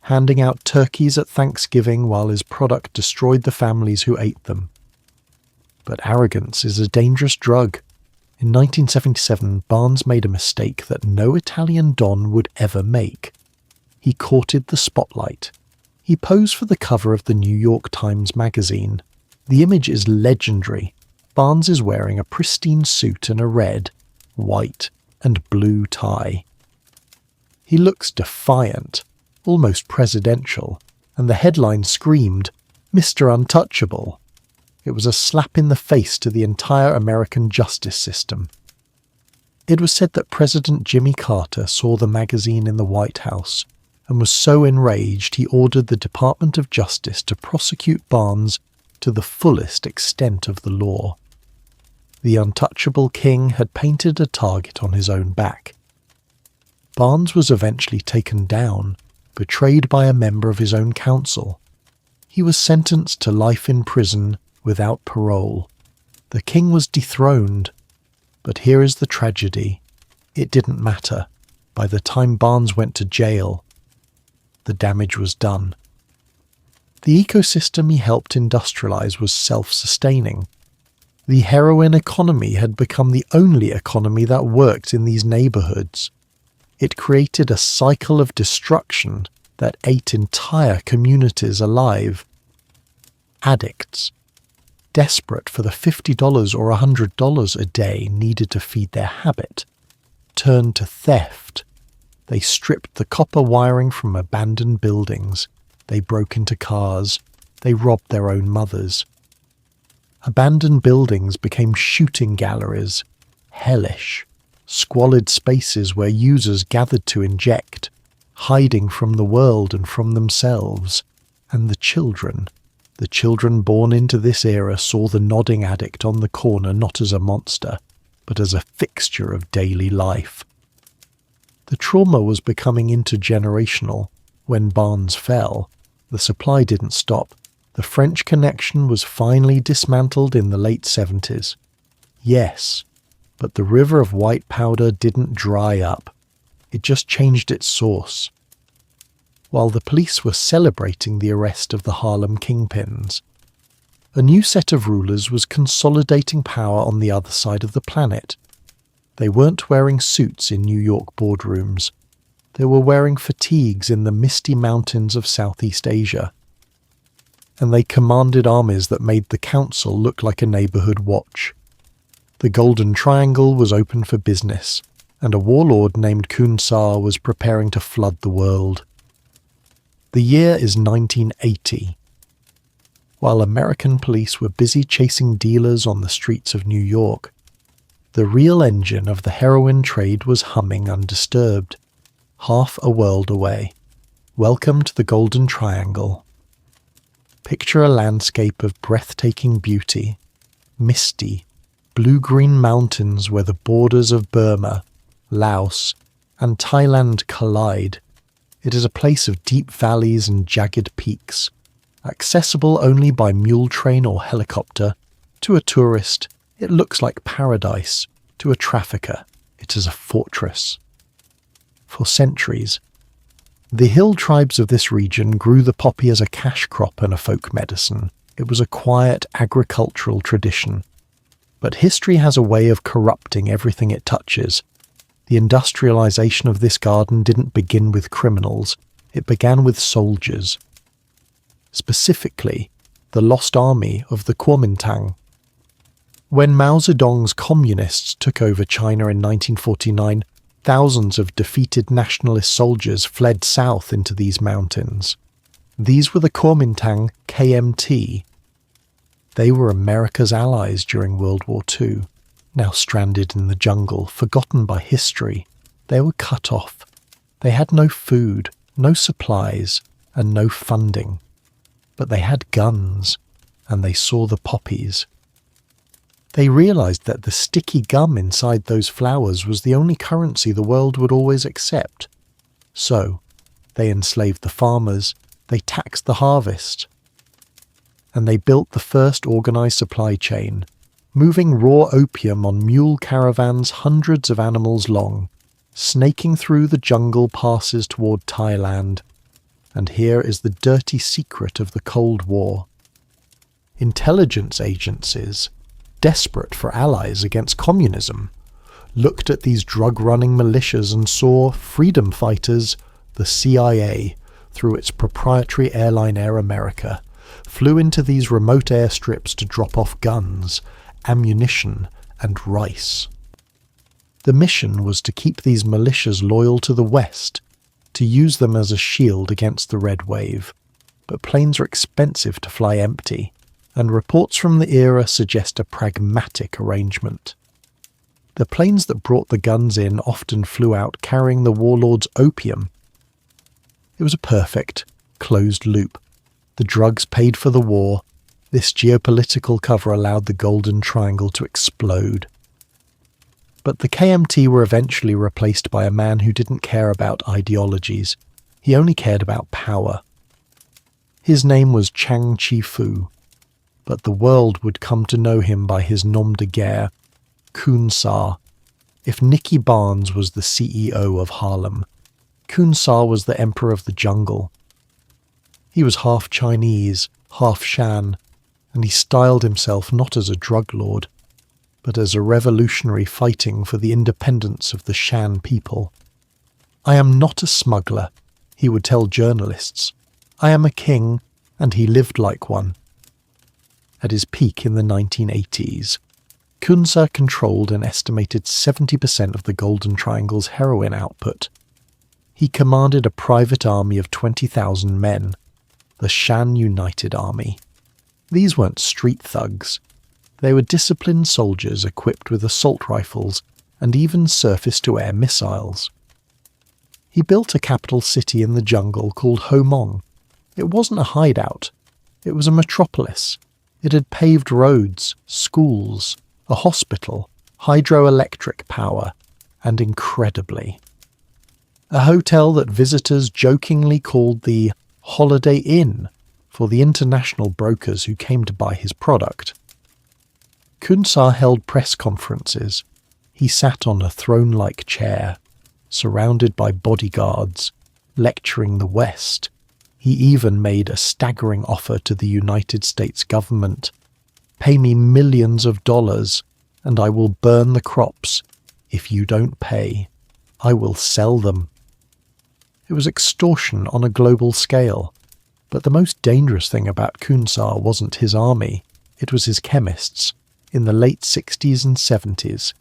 handing out turkeys at Thanksgiving while his product destroyed the families who ate them. But arrogance is a dangerous drug. In 1977, Barnes made a mistake that no Italian don would ever make. He courted the spotlight. He posed for the cover of the New York Times magazine. The image is legendary. Barnes is wearing a pristine suit and a red, white, and blue tie. He looks defiant, almost presidential, and the headline screamed, "Mr. Untouchable." It was a slap in the face to the entire American justice system. It was said that President Jimmy Carter saw the magazine in the White House and was so enraged he ordered the Department of Justice to prosecute Barnes to the fullest extent of the law. The untouchable king had painted a target on his own back. Barnes was eventually taken down, betrayed by a member of his own council. He was sentenced to life in prison without parole. The king was dethroned. But here is the tragedy. It didn't matter. By the time Barnes went to jail, the damage was done. The ecosystem he helped industrialize was self-sustaining. The heroin economy had become the only economy that worked in these neighborhoods. It created a cycle of destruction that ate entire communities alive. Addicts, desperate for the $50 or $100 a day needed to feed their habit, turned to theft. They stripped the copper wiring from abandoned buildings. They broke into cars. They robbed their own mothers. Abandoned buildings became shooting galleries, hellish, squalid spaces where users gathered to inject, hiding from the world and from themselves. And the children born into this era saw the nodding addict on the corner not as a monster, but as a fixture of daily life. The trauma was becoming intergenerational. When Barnes fell, the supply didn't stop. The French Connection was finally dismantled in the late 70s. Yes, but the river of white powder didn't dry up. It just changed its source. While the police were celebrating the arrest of the Harlem kingpins, a new set of rulers was consolidating power on the other side of the planet. They weren't wearing suits in New York boardrooms. They were wearing fatigues in the misty mountains of Southeast Asia. and they commanded armies that made the council look like a neighborhood watch. The Golden Triangle was open for business, and a warlord named Khun Sa was preparing to flood the world. The year is 1980. While American police were busy chasing dealers on the streets of New York, the real engine of the heroin trade was humming undisturbed, half a world away. Welcome to the Golden Triangle. Picture a landscape of breathtaking beauty, misty, blue-green mountains where the borders of Burma, Laos, and Thailand collide. It is a place of deep valleys and jagged peaks, accessible only by mule train or helicopter. To a tourist, it looks like paradise. To a trafficker, it is a fortress. For centuries, the hill tribes of this region grew the poppy as a cash crop and a folk medicine. It was a quiet agricultural tradition. But history has a way of corrupting everything it touches. The industrialization of this garden didn't begin with criminals. It began with soldiers. Specifically, the lost army of the Kuomintang. When Mao Zedong's communists took over China in 1949, thousands of defeated nationalist soldiers fled south into these mountains. These were the Kuomintang KMT. They were America's allies during World War II. Now stranded in the jungle, forgotten by history, they were cut off. They had no food, no supplies, and no funding. But they had guns, and they saw the poppies. They realized that the sticky gum inside those flowers was the only currency the world would always accept. So, they enslaved the farmers, they taxed the harvest, and they built the first organized supply chain, moving raw opium on mule caravans hundreds of animals long, snaking through the jungle passes toward Thailand. And here is the dirty secret of the Cold War. Intelligence agencies, desperate for allies against communism, looked at these drug-running militias and saw freedom fighters, the CIA, through its proprietary airline Air America, flew into these remote airstrips to drop off guns, ammunition, and rice. The mission was to keep these militias loyal to the West, to use them as a shield against the Red Wave. But planes are expensive to fly empty, and reports from the era suggest a pragmatic arrangement. The planes that brought the guns in often flew out carrying the warlords' opium. It was a perfect, closed loop. The drugs paid for the war. This geopolitical cover allowed the Golden Triangle to explode. But the KMT were eventually replaced by a man who didn't care about ideologies. He only cared about power. His name was Chang Chi-fu, but the world would come to know him by his nom de guerre, Khun Sa. If Nicky Barnes was the CEO of Harlem, Khun Sa was the emperor of the jungle. He was half Chinese, half Shan, and he styled himself not as a drug lord, but as a revolutionary fighting for the independence of the Shan people. "I am not a smuggler," he would tell journalists. "I am a king," and he lived like one. At his peak in the 1980s, Khun Sa controlled an estimated 70% of the Golden Triangle's heroin output. He commanded a private army of 20,000 men, the Shan United Army. These weren't street thugs. They were disciplined soldiers equipped with assault rifles and even surface-to-air missiles. He built a capital city in the jungle called Homong. It wasn't a hideout. It was a metropolis. It had paved roads, schools, a hospital, hydroelectric power, and incredibly, a hotel that visitors jokingly called the Holiday Inn for the international brokers who came to buy his product. Khun Sa held press conferences. He sat on a throne-like chair, surrounded by bodyguards, lecturing the West. He even made a staggering offer to the United States government. "Pay me millions of dollars, and I will burn the crops. If you don't pay, I will sell them." It was extortion on a global scale. But the most dangerous thing about Kunsar wasn't his army, it was his chemists. In the late 60s and 70s,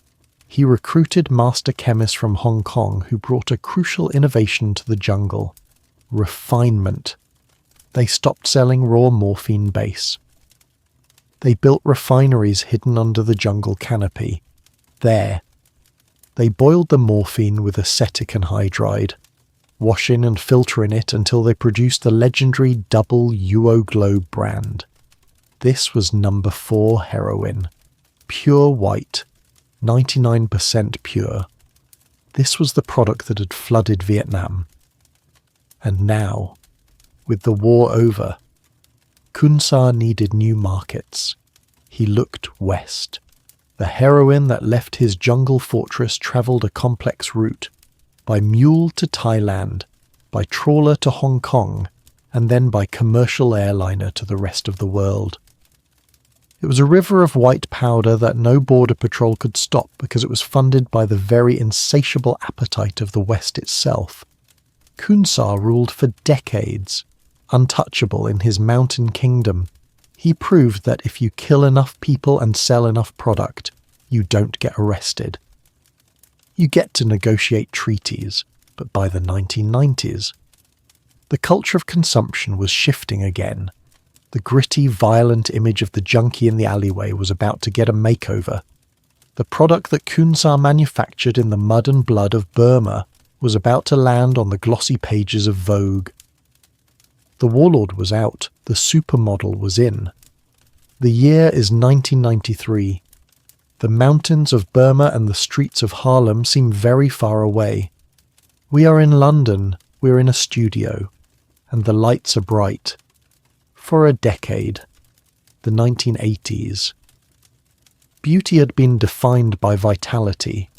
he recruited master chemists from Hong Kong who brought a crucial innovation to the jungle: refinement. They stopped selling raw morphine base. They built refineries hidden under the jungle canopy. There. They boiled the morphine with acetic anhydride, washing and filtering it until they produced the legendary double UO Globe brand. This was number 4 heroin. Pure white, 99% pure. This was the product that had flooded Vietnam. And now, with the war over, Kunsar needed new markets. He looked west. The heroin that left his jungle fortress travelled a complex route, by mule to Thailand, by trawler to Hong Kong, and then by commercial airliner to the rest of the world. It was a river of white powder that no border patrol could stop because it was funded by the very insatiable appetite of the West itself. Kunsar ruled for decades, untouchable in his mountain kingdom. He proved that if you kill enough people and sell enough product, you don't get arrested. You get to negotiate treaties, but by the 1990s, the culture of consumption was shifting again. The gritty, violent image of the junkie in the alleyway was about to get a makeover. The product that Kunsar manufactured in the mud and blood of Burma was about to land on the glossy pages of Vogue. The Warlord was out, the supermodel was in. The year is 1993. The mountains of Burma and the streets of Harlem seem very far away. We are in London, we're in a studio, and the lights are bright. For a decade, the 1980s. Beauty had been defined by vitality.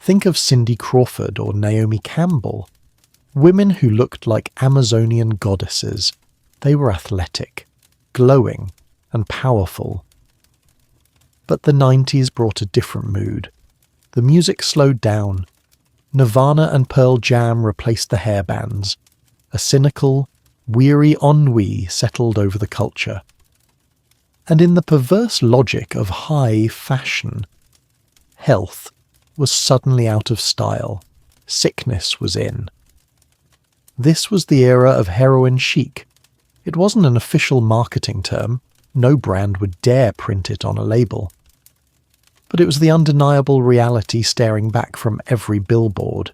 Think of Cindy Crawford or Naomi Campbell. Women who looked like Amazonian goddesses. They were athletic, glowing, and powerful. But the 90s brought a different mood. The music slowed down. Nirvana and Pearl Jam replaced the hairbands. A cynical, weary ennui settled over the culture. And in the perverse logic of high fashion, health was suddenly out of style. Sickness was in. This was the era of heroin chic. It wasn't an official marketing term. No brand would dare print it on a label. But it was the undeniable reality staring back from every billboard.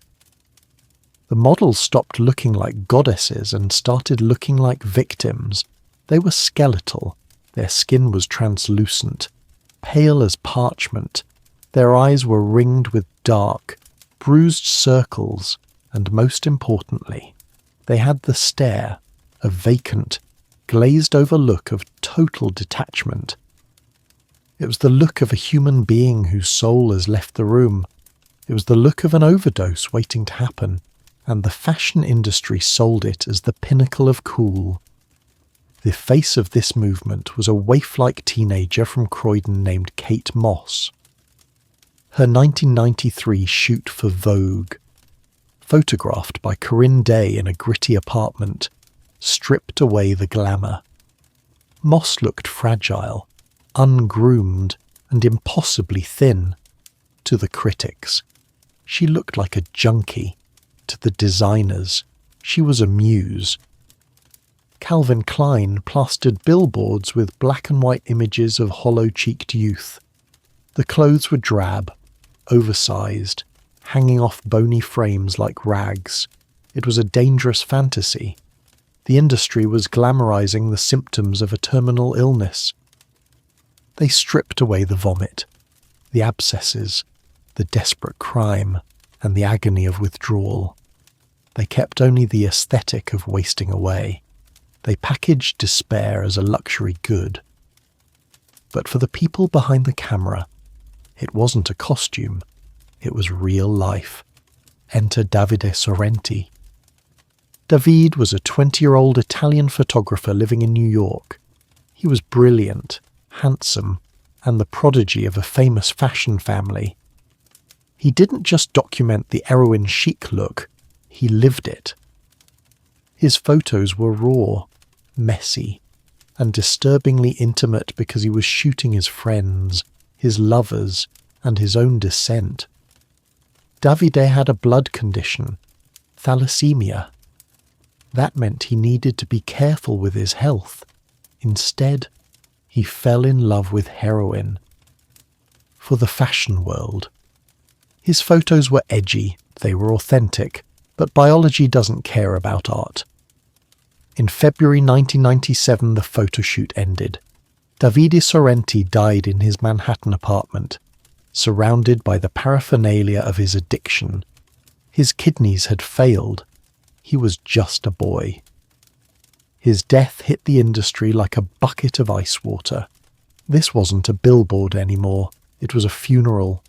The models stopped looking like goddesses and started looking like victims. They were skeletal. Their skin was translucent, pale as parchment. Their eyes were ringed with dark, bruised circles, and most importantly, they had the stare, a vacant, glazed-over look of total detachment. It was the look of a human being whose soul has left the room. It was the look of an overdose waiting to happen, and the fashion industry sold it as the pinnacle of cool. The face of this movement was a waif-like teenager from Croydon named Kate Moss. Her 1993 shoot for Vogue, photographed by Corinne Day in a gritty apartment, stripped away the glamour. Moss looked fragile, ungroomed, and impossibly thin. To the critics, she looked like a junkie. To the designers, she was a muse. Calvin Klein plastered billboards with black and white images of hollow-cheeked youth. The clothes were drab, oversized, hanging off bony frames like rags. It was a dangerous fantasy. The industry was glamorizing the symptoms of a terminal illness. They stripped away the vomit, the abscesses, the desperate crime, and the agony of withdrawal. They kept only the aesthetic of wasting away. They packaged despair as a luxury good. But for the people behind the camera, it wasn't a costume. It was real life. Enter Davide Sorrenti. David was a 20-year-old Italian photographer living in New York. He was brilliant, handsome, and the prodigy of a famous fashion family. He didn't just document the heroin chic look, he lived it. His photos were raw, messy, and disturbingly intimate because he was shooting his friends, his lovers, and his own descent. Davide had a blood condition, thalassemia. That meant he needed to be careful with his health. Instead, he fell in love with heroin. For the fashion world. His photos were edgy, they were authentic, but biology doesn't care about art. In February 1997, the photo shoot ended. Davide Sorrenti died in his Manhattan apartment, surrounded by the paraphernalia of his addiction. His kidneys had failed. He was just a boy. His death hit the industry like a bucket of ice water. This wasn't a billboard anymore. It was a funeral.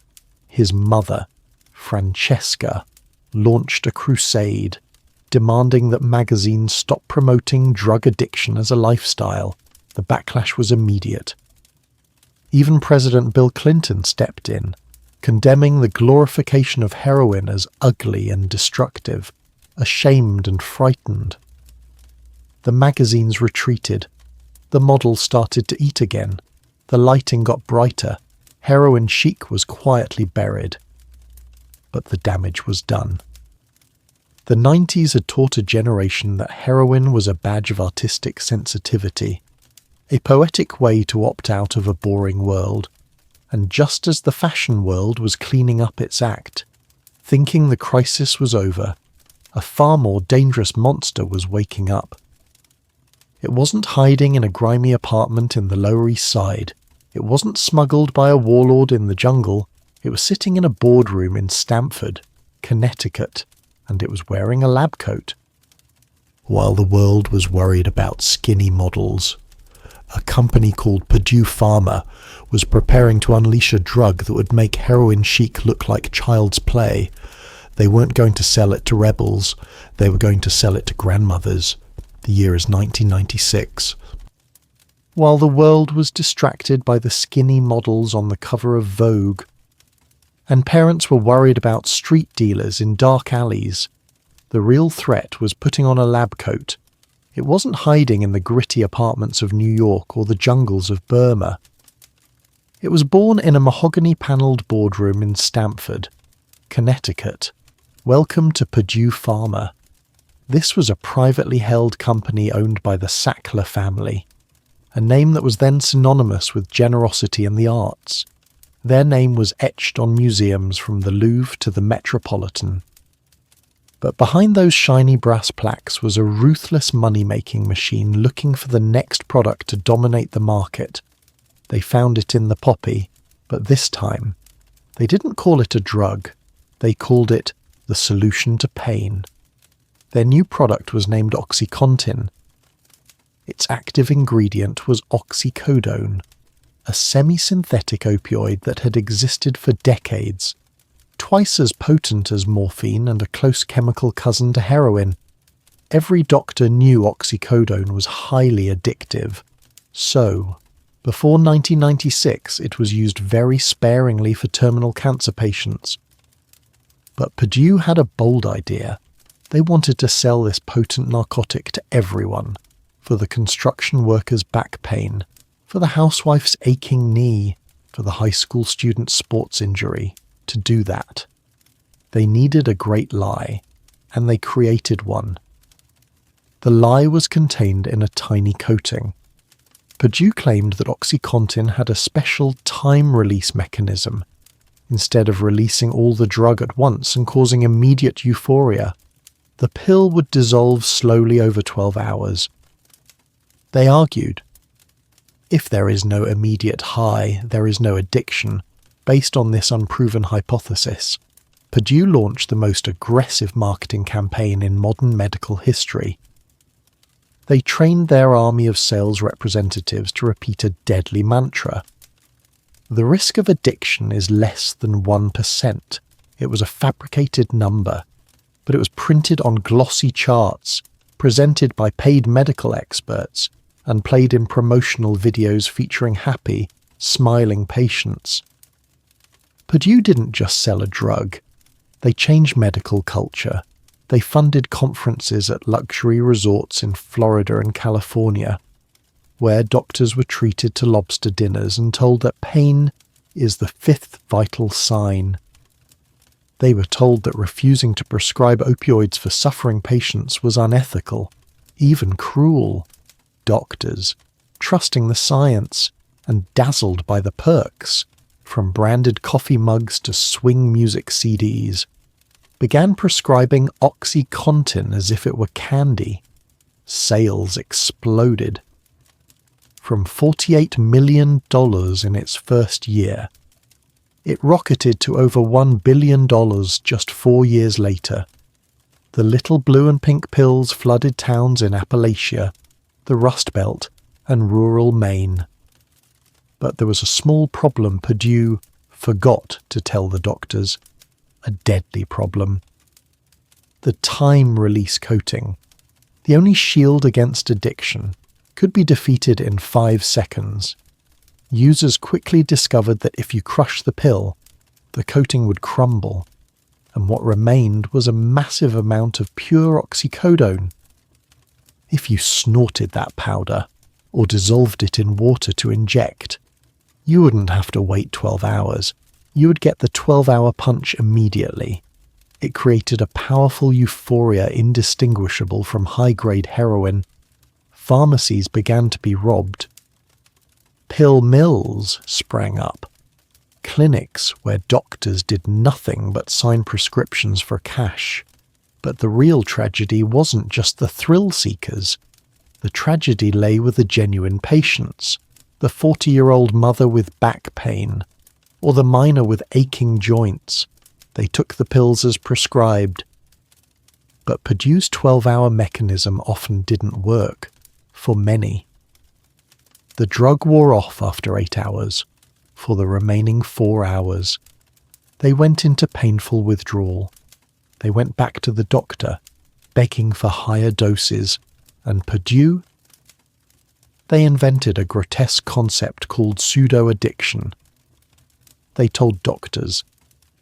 His mother, Francesca, launched a crusade, demanding that magazines stop promoting drug addiction as a lifestyle. The backlash was immediate. Even President Bill Clinton stepped in, condemning the glorification of heroin as ugly and destructive, ashamed and frightened. The magazines retreated. The models started to eat again. The lighting got brighter. Heroin chic was quietly buried. But the damage was done. The 90s had taught a generation that heroin was a badge of artistic sensitivity, a poetic way to opt out of a boring world, and just as the fashion world was cleaning up its act, thinking the crisis was over, a far more dangerous monster was waking up. It wasn't hiding in a grimy apartment in the Lower East Side. It wasn't smuggled by a warlord in the jungle. It was sitting in a boardroom in Stamford, Connecticut, and it was wearing a lab coat. While the world was worried about skinny models, a company called Purdue Pharma was preparing to unleash a drug that would make heroin chic look like child's play. They weren't going to sell it to rebels. They were going to sell it to grandmothers. The year is 1996. While the world was distracted by the skinny models on the cover of Vogue, and parents were worried about street dealers in dark alleys, the real threat was putting on a lab coat. It wasn't hiding in the gritty apartments of New York or the jungles of Burma. It was born in a mahogany-panelled boardroom in Stamford, Connecticut. Welcome to Purdue Pharma. This was a privately held company owned by the Sackler family, a name that was then synonymous with generosity and the arts. Their name was etched on museums from the Louvre to the Metropolitan. But behind those shiny brass plaques was a ruthless money-making machine looking for the next product to dominate the market. They found it in the poppy, but this time, they didn't call it a drug. They called it the solution to pain. Their new product was named OxyContin. Its active ingredient was oxycodone, a semi-synthetic opioid that had existed for decades, twice as potent as morphine and a close chemical cousin to heroin. Every doctor knew oxycodone was highly addictive. So, before 1996, it was used very sparingly for terminal cancer patients. But Purdue had a bold idea. They wanted to sell this potent narcotic to everyone, for the construction worker's back pain, for the housewife's aching knee, for the high school student's sports injury. To do that, they needed a great lie, and they created one. The lie was contained in a tiny coating. Purdue claimed that OxyContin had a special time-release mechanism. Instead of releasing all the drug at once and causing immediate euphoria, the pill would dissolve slowly over 12 hours. They argued, if there is no immediate high, there is no addiction. Based on this unproven hypothesis, Purdue launched the most aggressive marketing campaign in modern medical history. They trained their army of sales representatives to repeat a deadly mantra. The risk of addiction is less than 1%. It was a fabricated number, but it was printed on glossy charts, presented by paid medical experts, and played in promotional videos featuring happy, smiling patients. Purdue didn't just sell a drug. They changed medical culture. They funded conferences at luxury resorts in Florida and California, where doctors were treated to lobster dinners and told that pain is the fifth vital sign. They were told that refusing to prescribe opioids for suffering patients was unethical, even cruel. Doctors, trusting the science and dazzled by the perks, from branded coffee mugs to swing music CDs, began prescribing OxyContin as if it were candy. Sales exploded. From $48 million in its first year, it rocketed to over $1 billion just 4 years later. The little blue and pink pills flooded towns in Appalachia, the Rust Belt, and rural Maine. But there was a small problem Purdue forgot to tell the doctors, a deadly problem. The time-release coating, the only shield against addiction, could be defeated in 5 seconds. Users quickly discovered that if you crushed the pill, the coating would crumble, and what remained was a massive amount of pure oxycodone. If you snorted that powder, or dissolved it in water to inject, you wouldn't have to wait 12 hours. You would get the 12-hour punch immediately. It created a powerful euphoria indistinguishable from high-grade heroin. Pharmacies began to be robbed. Pill mills sprang up. Clinics where doctors did nothing but sign prescriptions for cash. But the real tragedy wasn't just the thrill seekers. The tragedy lay with the genuine patients, the 40-year-old mother with back pain, or the miner with aching joints. They took the pills as prescribed. But Purdue's 12-hour mechanism often didn't work, for many. The drug wore off after 8 hours. For the remaining 4 hours, they went into painful withdrawal. They went back to the doctor, begging for higher doses, and Purdue? They invented a grotesque concept called pseudo-addiction. They told doctors,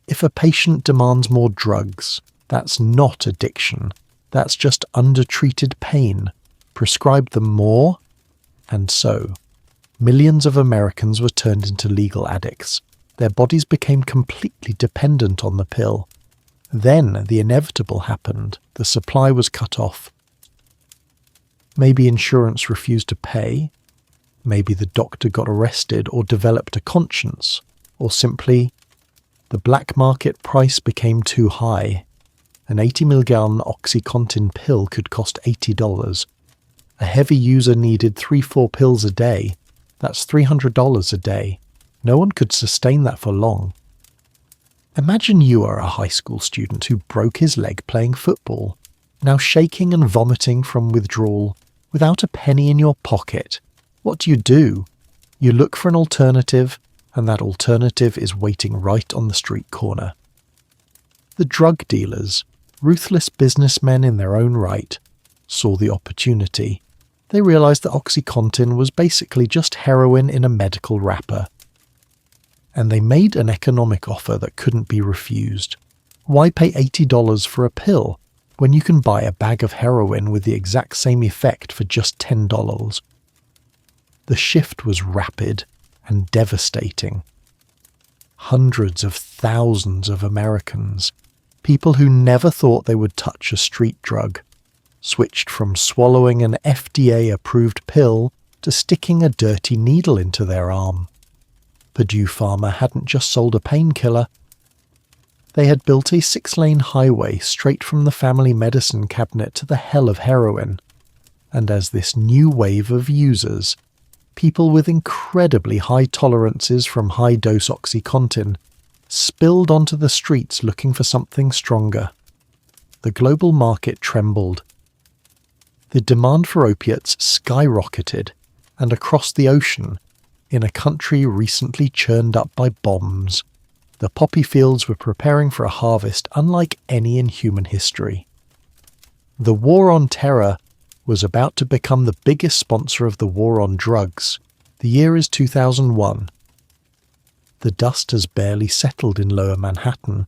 if a patient demands more drugs, that's not addiction, that's just undertreated pain. Prescribe them more, and so millions of Americans were turned into legal addicts. Their bodies became completely dependent on the pill. Then the inevitable happened. The supply was cut off. Maybe insurance refused to pay. Maybe the doctor got arrested or developed a conscience. Or simply, the black market price became too high. An 80 milligram OxyContin pill could cost $80. A heavy user needed 3-4 pills a day. That's $300 a day. No one could sustain that for long. Imagine you are a high school student who broke his leg playing football, now shaking and vomiting from withdrawal, without a penny in your pocket. What do? You look for an alternative, and that alternative is waiting right on the street corner. The drug dealers, ruthless businessmen in their own right, saw the opportunity. They realized that OxyContin was basically just heroin in a medical wrapper. And they made an economic offer that couldn't be refused. Why pay $80 for a pill when you can buy a bag of heroin with the exact same effect for just $10? The shift was rapid and devastating. Hundreds of thousands of Americans, people who never thought they would touch a street drug, switched from swallowing an FDA-approved pill to sticking a dirty needle into their arm. Purdue Pharma hadn't just sold a painkiller. They had built a 6-lane highway straight from the family medicine cabinet to the hell of heroin. And as this new wave of users, people with incredibly high tolerances from high-dose OxyContin, spilled onto the streets looking for something stronger, the global market trembled. The demand for opiates skyrocketed, and across the ocean, in a country recently churned up by bombs, the poppy fields were preparing for a harvest unlike any in human history. The war on terror was about to become the biggest sponsor of the war on drugs. The year is 2001. The dust has barely settled in lower Manhattan.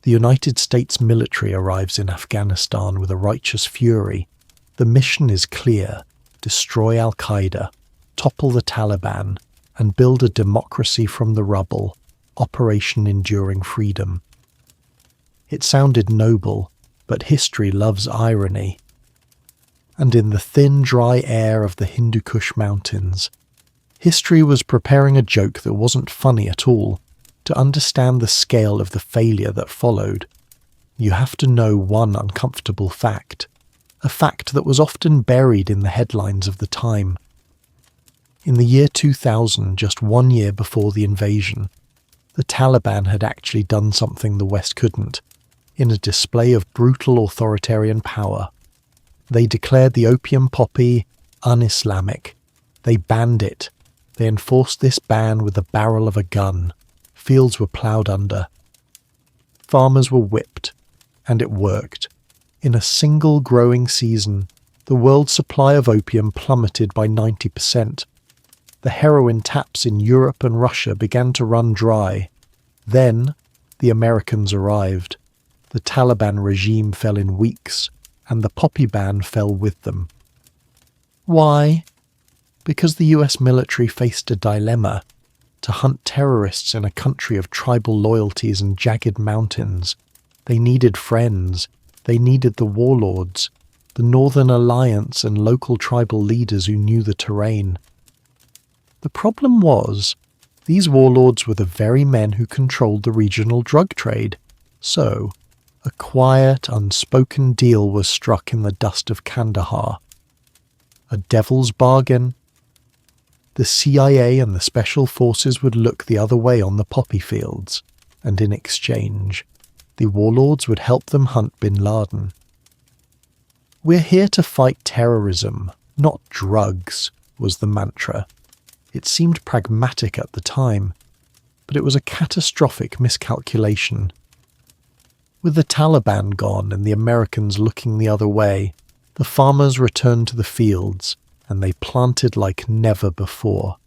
The United States military arrives in Afghanistan with a righteous fury. The mission is clear: destroy Al-Qaeda, topple the Taliban, and build a democracy from the rubble. Operation Enduring Freedom. It sounded noble, but history loves irony. And in the thin, dry air of the Hindu Kush mountains, history was preparing a joke that wasn't funny at all. To understand the scale of the failure that followed, you have to know one uncomfortable fact, a fact that was often buried in the headlines of the time. In the year 2000, just 1 year before the invasion, the Taliban had actually done something the West couldn't. In a display of brutal authoritarian power, they declared the opium poppy un-Islamic. They banned it. They enforced this ban with the barrel of a gun. Fields were ploughed under. Farmers were whipped, and it worked. In a single growing season, the world's supply of opium plummeted by 90%. The heroin taps in Europe and Russia began to run dry. Then, the Americans arrived. The Taliban regime fell in weeks, and the poppy ban fell with them. Why? Because the US military faced a dilemma: to hunt terrorists in a country of tribal loyalties and jagged mountains. They needed friends. They needed the warlords, the Northern Alliance and local tribal leaders who knew the terrain. The problem was, these warlords were the very men who controlled the regional drug trade. So, a quiet, unspoken deal was struck in the dust of Kandahar. A devil's bargain. The CIA and the Special Forces would look the other way on the poppy fields, and in exchange, the warlords would help them hunt bin Laden. "We're here to fight terrorism, not drugs," was the mantra. It seemed pragmatic at the time, but it was a catastrophic miscalculation. With the Taliban gone and the Americans looking the other way, the farmers returned to the fields, and they planted like never before.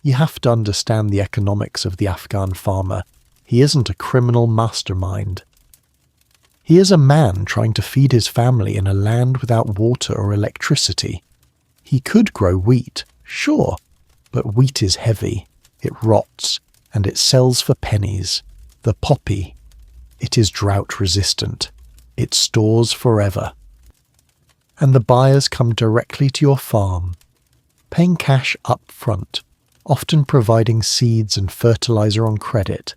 You have to understand the economics of the Afghan farmer. He isn't a criminal mastermind. He is a man trying to feed his family in a land without water or electricity. He could grow wheat, sure, but wheat is heavy, it rots, and it sells for pennies. The poppy, it is drought-resistant. It stores forever. And the buyers come directly to your farm, paying cash up front, often providing seeds and fertilizer on credit.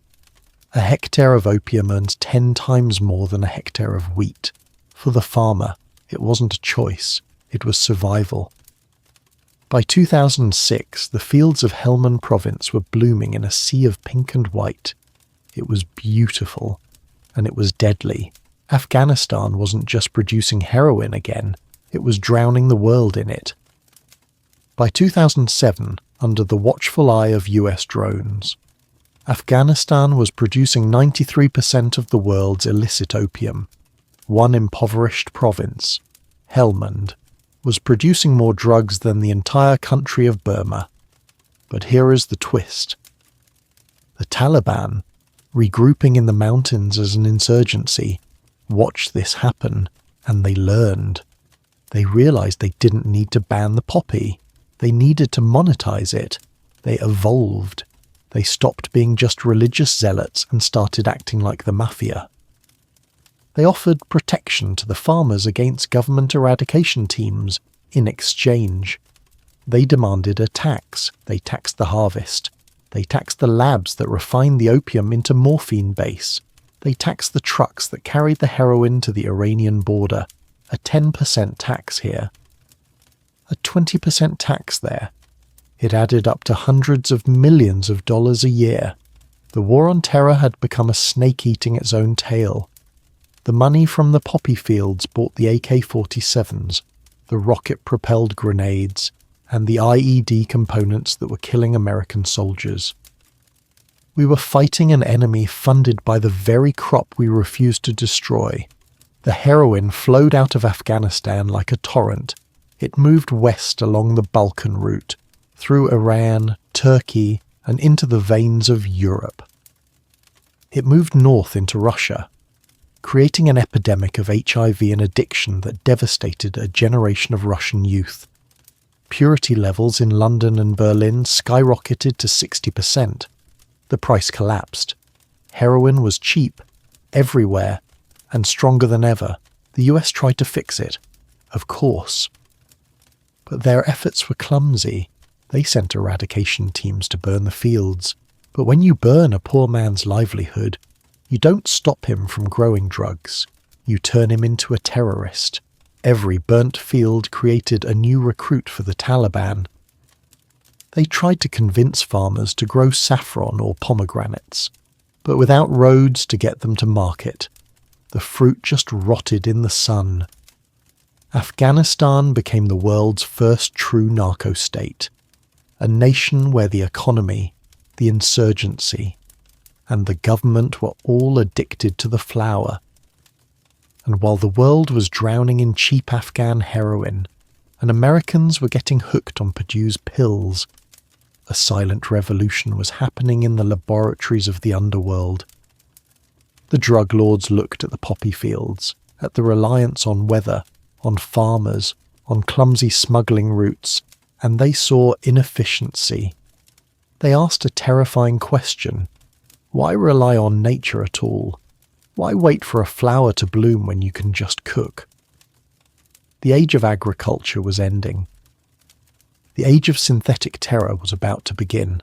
A hectare of opium earns 10 times more than a hectare of wheat. For the farmer, it wasn't a choice, it was survival. By 2006, the fields of Helmand province were blooming in a sea of pink and white. It was beautiful, and it was deadly. Afghanistan wasn't just producing heroin again, it was drowning the world in it. By 2007, under the watchful eye of US drones, Afghanistan was producing 93% of the world's illicit opium. One impoverished province, Helmand, was producing more drugs than the entire country of Burma. But here is the twist. The Taliban, regrouping in the mountains as an insurgency, watched this happen, and they learned. They realized they didn't need to ban the poppy. They needed to monetize it. They evolved. They stopped being just religious zealots and started acting like the mafia. They offered protection to the farmers against government eradication teams. In exchange, they demanded a tax. They taxed the harvest. They taxed the labs that refined the opium into morphine base. They taxed the trucks that carried the heroin to the Iranian border. A 10% tax here. A 20% tax there. It added up to hundreds of millions of dollars a year. The war on terror had become a snake eating its own tail. The money from the poppy fields bought the AK-47s, the rocket-propelled grenades, and the IED components that were killing American soldiers. We were fighting an enemy funded by the very crop we refused to destroy. The heroin flowed out of Afghanistan like a torrent. It moved west along the Balkan route, through Iran, Turkey, and into the veins of Europe. It moved north into Russia, creating an epidemic of HIV and addiction that devastated a generation of Russian youth. Purity levels in London and Berlin skyrocketed to 60%. The price collapsed. Heroin was cheap, everywhere, and stronger than ever. The US tried to fix it, of course. But their efforts were clumsy. They sent eradication teams to burn the fields. But when you burn a poor man's livelihood, you don't stop him from growing drugs. You turn him into a terrorist. Every burnt field created a new recruit for the Taliban. They tried to convince farmers to grow saffron or pomegranates, but without roads to get them to market, the fruit just rotted in the sun. Afghanistan became the world's first true narco-state, a nation where the economy, the insurgency, and the government were all addicted to the flower. And while the world was drowning in cheap Afghan heroin, and Americans were getting hooked on Purdue's pills, a silent revolution was happening in the laboratories of the underworld. The drug lords looked at the poppy fields, at the reliance on weather, on farmers, on clumsy smuggling routes, and they saw inefficiency. They asked a terrifying question. Why rely on nature at all? Why wait for a flower to bloom when you can just cook? The age of agriculture was ending. The age of synthetic terror was about to begin.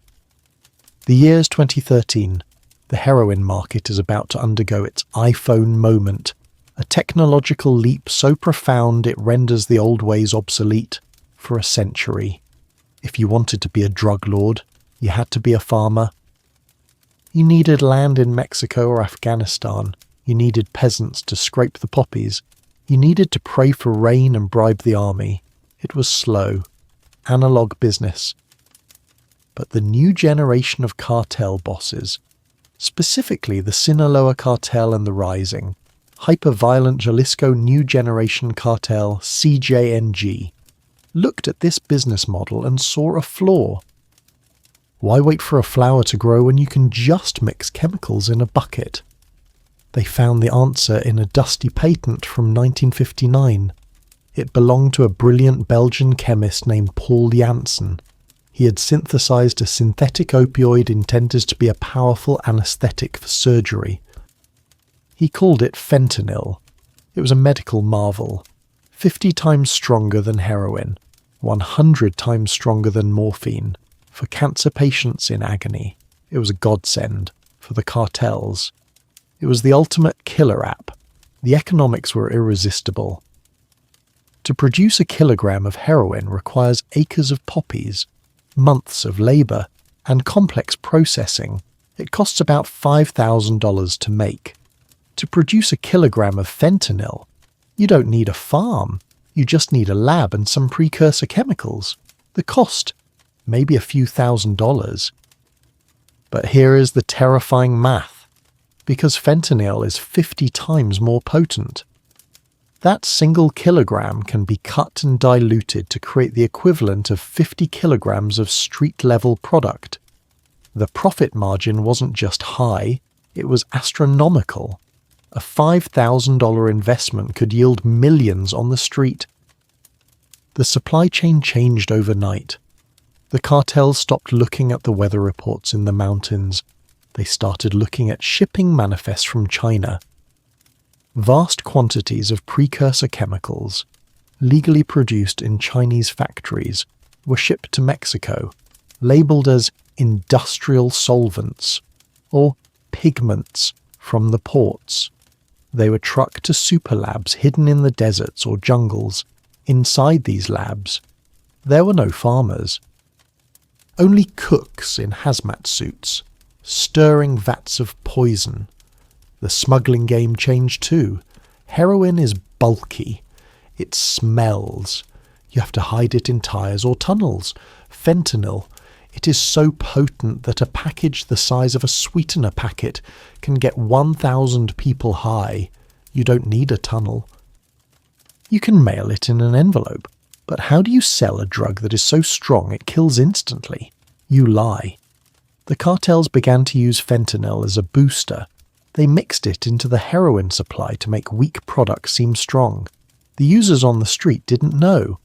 The year's 2013. The heroin market is about to undergo its iPhone moment, a technological leap so profound it renders the old ways obsolete for a century. If you wanted to be a drug lord, you had to be a farmer. You needed land in Mexico or Afghanistan. You needed peasants to scrape the poppies. You needed to pray for rain and bribe the army. It was slow. Analog business. But the new generation of cartel bosses, specifically the Sinaloa cartel and the rising, hyper-violent Jalisco New Generation Cartel CJNG, looked at this business model and saw a flaw. Why wait for a flower to grow when you can just mix chemicals in a bucket? They found the answer in a dusty patent from 1959. It belonged to a brilliant Belgian chemist named Paul Janssen. He had synthesized a synthetic opioid intended to be a powerful anesthetic for surgery. He called it fentanyl. It was a medical marvel. 50 times stronger than heroin, 100 times stronger than morphine. For cancer patients in agony, it was a godsend. For the cartels, it was the ultimate killer app. The economics were irresistible. To produce a kilogram of heroin requires acres of poppies, months of labor, and complex processing. It costs about $5,000 to make. To produce a kilogram of fentanyl, you don't need a farm. You just need a lab and some precursor chemicals. The cost, maybe a few $1,000s. But here is the terrifying math. Because fentanyl is 50 times more potent. That single kilogram can be cut and diluted to create the equivalent of 50 kilograms of street-level product. The profit margin wasn't just high, it was astronomical. A $5,000 investment could yield millions on the street. The supply chain changed overnight. The cartels stopped looking at the weather reports in the mountains. They started looking at shipping manifests from China. Vast quantities of precursor chemicals, legally produced in Chinese factories, were shipped to Mexico, labeled as industrial solvents or pigments from the ports. They were trucked to super labs hidden in the deserts or jungles. Inside these labs, there were no farmers. Only cooks in hazmat suits, stirring vats of poison. The smuggling game changed too. Heroin is bulky. It smells. You have to hide it in tires or tunnels. Fentanyl. It is so potent that a package the size of a sweetener packet can get 1,000 people high. You don't need a tunnel. You can mail it in an envelope. But how do you sell a drug that is so strong it kills instantly? You lie. The cartels began to use fentanyl as a booster, They mixed it into the heroin supply to make weak products seem strong. The users on the street didn't know.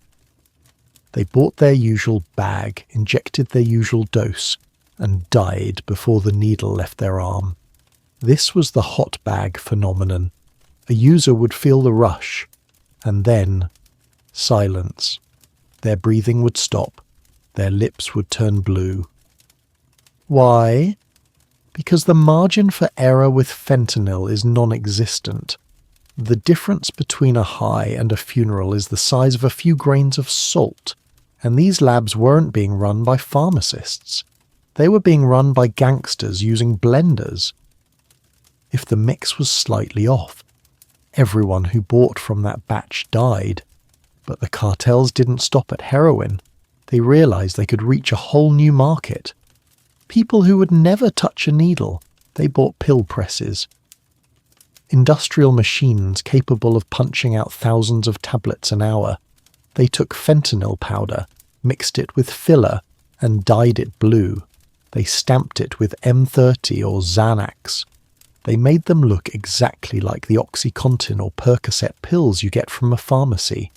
They bought their usual bag, injected their usual dose, and died before the needle left their arm. This was the hot bag phenomenon. A user would feel the rush, and then silence. Their breathing would stop. Their lips would turn blue. Why? Because the margin for error with fentanyl is non-existent. The difference between a high and a funeral is the size of a few grains of salt, and these labs weren't being run by pharmacists. They were being run by gangsters using blenders. If the mix was slightly off, everyone who bought from that batch died. But the cartels didn't stop at heroin. They realized they could reach a whole new market. People who would never touch a needle, they bought pill presses. Industrial machines capable of punching out thousands of tablets an hour. They took fentanyl powder, mixed it with filler, and dyed it blue. They stamped it with M30 or Xanax. They made them look exactly like the OxyContin or Percocet pills you get from a pharmacy.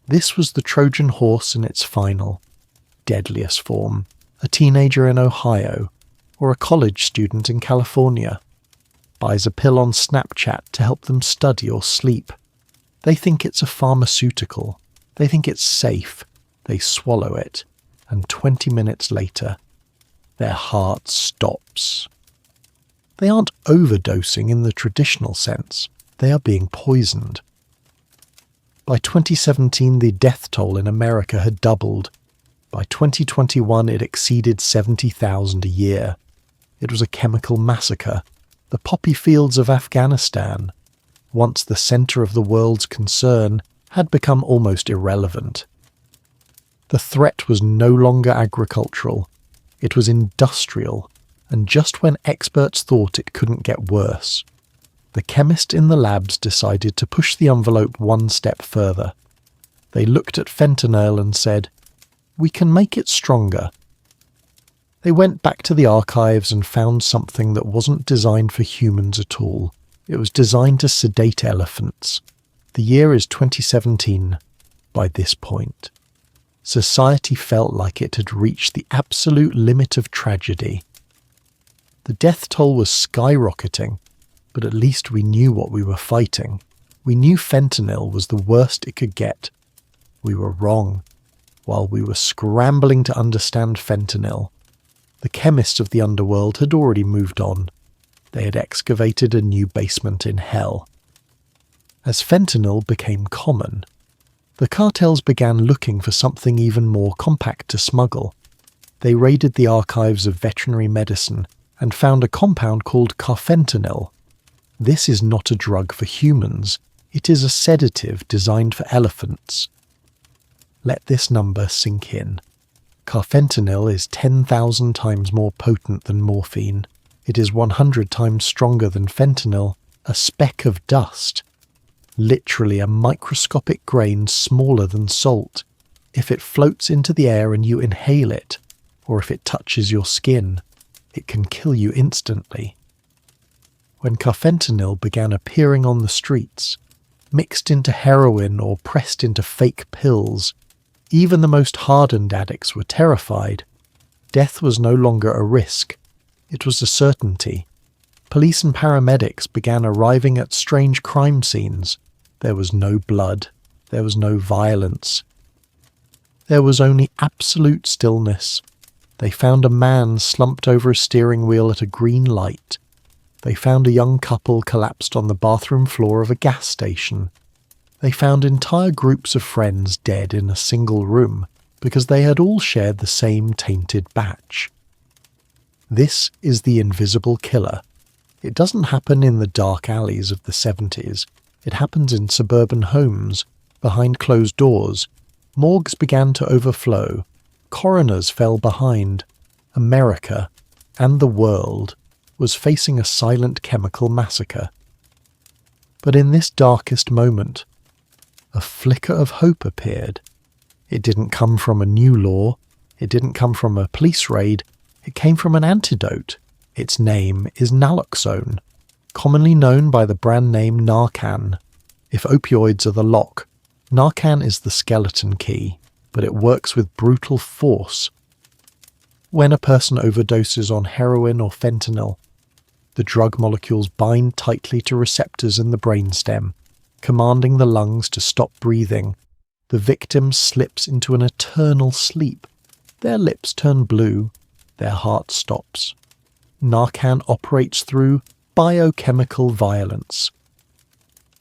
This was the Trojan horse in its final, deadliest form. A teenager in Ohio, or a college student in California, buys a pill on Snapchat to help them study or sleep. They think it's a pharmaceutical. They think it's safe. They swallow it, and 20 minutes later, their heart stops. They aren't overdosing in the traditional sense. They are being poisoned. By 2017, the death toll in America had doubled. By 2021, it exceeded 70,000 a year. It was a chemical massacre. The poppy fields of Afghanistan, once the centre of the world's concern, had become almost irrelevant. The threat was no longer agricultural. It was industrial, and just when experts thought it couldn't get worse, the chemist in the labs decided to push the envelope one step further. They looked at fentanyl and said, "We can make it stronger." They went back to the archives and found something that wasn't designed for humans at all. It was designed to sedate elephants. The year is 2017. By this point, society felt like it had reached the absolute limit of tragedy. The death toll was skyrocketing, but at least we knew what we were fighting. We knew fentanyl was the worst it could get. We were wrong. While we were scrambling to understand fentanyl, the chemists of the underworld had already moved on. They had excavated a new basement in hell. As fentanyl became common, the cartels began looking for something even more compact to smuggle. They raided the archives of veterinary medicine and found a compound called carfentanil. This is not a drug for humans. It is a sedative designed for elephants. Let this number sink in. Carfentanil is 10,000 times more potent than morphine. It is 100 times stronger than fentanyl, a speck of dust. Literally a microscopic grain smaller than salt. If it floats into the air and you inhale it, or if it touches your skin, it can kill you instantly. When carfentanil began appearing on the streets, mixed into heroin or pressed into fake pills, even the most hardened addicts were terrified. Death was no longer a risk. It was a certainty. Police and paramedics began arriving at strange crime scenes. There was no blood. There was no violence. There was only absolute stillness. They found a man slumped over a steering wheel at a green light. They found a young couple collapsed on the bathroom floor of a gas station. They found entire groups of friends dead in a single room because they had all shared the same tainted batch. This is the invisible killer. It doesn't happen in the dark alleys of the 70s. It happens in suburban homes, behind closed doors. Morgues began to overflow. Coroners fell behind. America, and the world, was facing a silent chemical massacre. But in this darkest moment, a flicker of hope appeared. It didn't come from a new law. It didn't come from a police raid. It came from an antidote. Its name is naloxone. commonly known by the brand name Narcan. If opioids are the lock, Narcan is the skeleton key, but it works with brutal force. When a person overdoses on heroin or fentanyl, the drug molecules bind tightly to receptors in the brainstem, commanding the lungs to stop breathing. The victim slips into an eternal sleep. Their lips turn blue, their heart stops. Narcan operates through biochemical violence.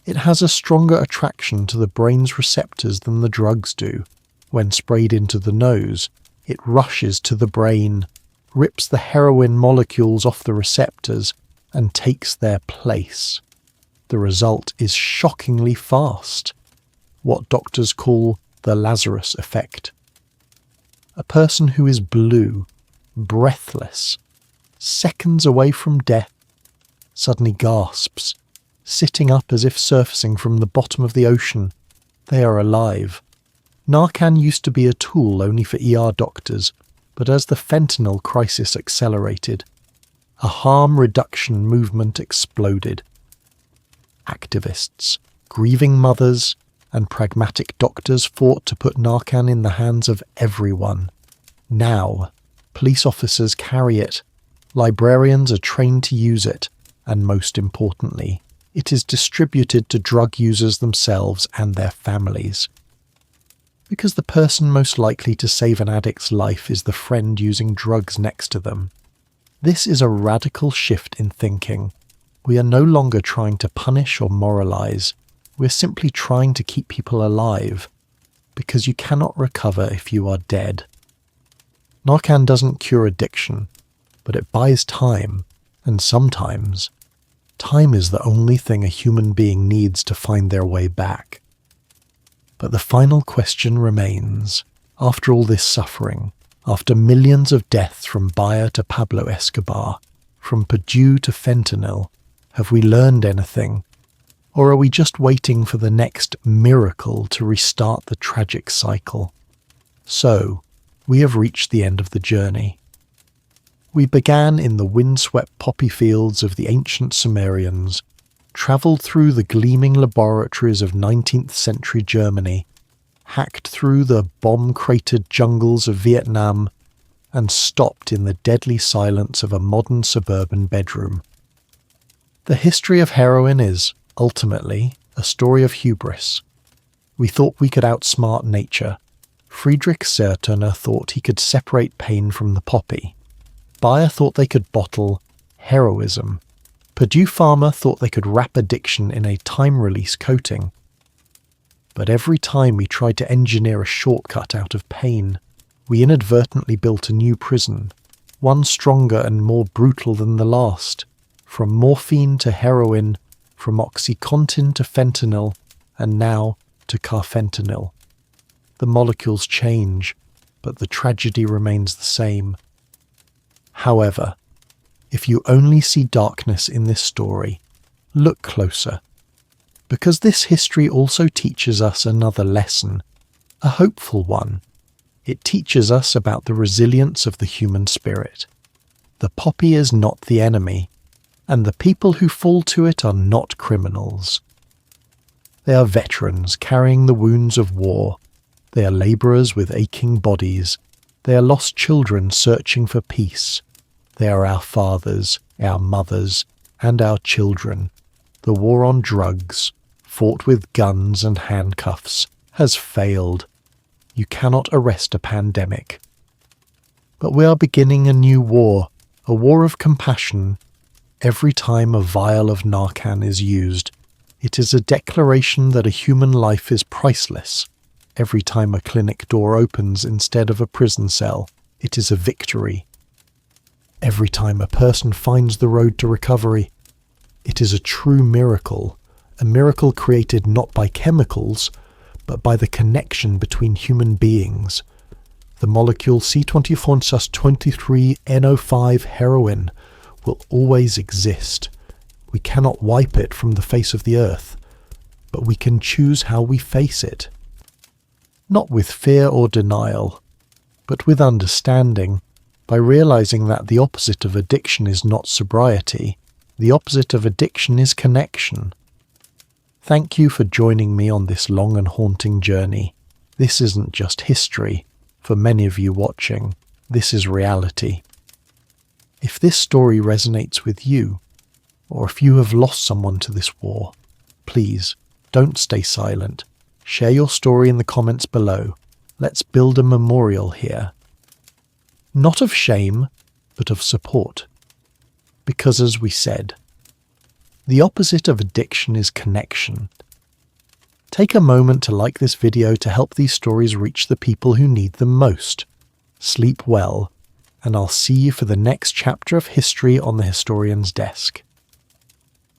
It has a stronger attraction to the brain's receptors than the drugs do. When sprayed into the nose, it rushes to the brain, rips the heroin molecules off the receptors, and takes their place. The result is shockingly fast, what doctors call the Lazarus effect. A person who is blue, breathless, seconds away from death, suddenly gasps, sitting up as if surfacing from the bottom of the ocean. They are alive. Narcan used to be a tool only for ER doctors, but as the fentanyl crisis accelerated, a harm reduction movement exploded. Activists, grieving mothers, and pragmatic doctors fought to put Narcan in the hands of everyone. Now, police officers carry it, librarians are trained to use it, and most importantly, it is distributed to drug users themselves and their families. Because the person most likely to save an addict's life is the friend using drugs next to them. This is a radical shift in thinking. We are no longer trying to punish or moralize. We're simply trying to keep people alive, because you cannot recover if you are dead. Narcan doesn't cure addiction, but it buys time, and sometimes, time is the only thing a human being needs to find their way back. But the final question remains, after all this suffering, after millions of deaths from Bayer to Pablo Escobar, from Purdue to fentanyl, have we learned anything? Or are we just waiting for the next miracle to restart the tragic cycle? So, we have reached the end of the journey. We began in the windswept poppy fields of the ancient Sumerians, travelled through the gleaming laboratories of 19th century Germany, hacked through the bomb-cratered jungles of Vietnam, and stopped in the deadly silence of a modern suburban bedroom. The history of heroin is, ultimately, a story of hubris. We thought we could outsmart nature. Friedrich Serturner thought he could separate pain from the poppy. Bayer thought they could bottle heroism. Purdue Pharma thought they could wrap addiction in a time-release coating. But every time we tried to engineer a shortcut out of pain, we inadvertently built a new prison, one stronger and more brutal than the last. From morphine to heroin, from OxyContin to fentanyl, and now to carfentanil. The molecules change, but the tragedy remains the same. However, if you only see darkness in this story, look closer. Because this history also teaches us another lesson, a hopeful one. It teaches us about the resilience of the human spirit. The poppy is not the enemy, and the people who fall to it are not criminals. They are veterans carrying the wounds of war. They are labourers with aching bodies. They are lost children searching for peace. They are our fathers, our mothers, and our children. The war on drugs, fought with guns and handcuffs, has failed. You cannot arrest a pandemic. But we are beginning a new war, a war of compassion. Every time a vial of Narcan is used, it is a declaration that a human life is priceless. Every time a clinic door opens instead of a prison cell, it is a victory. Every time a person finds the road to recovery, it is a true miracle, a miracle created not by chemicals, but by the connection between human beings. The molecule C24Sus23NO5 heroin will always exist. We cannot wipe it from the face of the earth, but we can choose how we face it. Not with fear or denial, but with understanding, by realizing that the opposite of addiction is not sobriety, The opposite of addiction is connection. Thank you for joining me on this long and haunting journey. This isn't just history. For many of you watching, this is reality. If this story resonates with you, or if you have lost someone to this war, please don't stay silent. Share your story in the comments below. Let's build a memorial here. Not of shame, but of support. Because as we said, the opposite of addiction is connection. Take a moment to like this video to help these stories reach the people who need them most. Sleep well, and I'll see you for the next chapter of history on the historian's desk.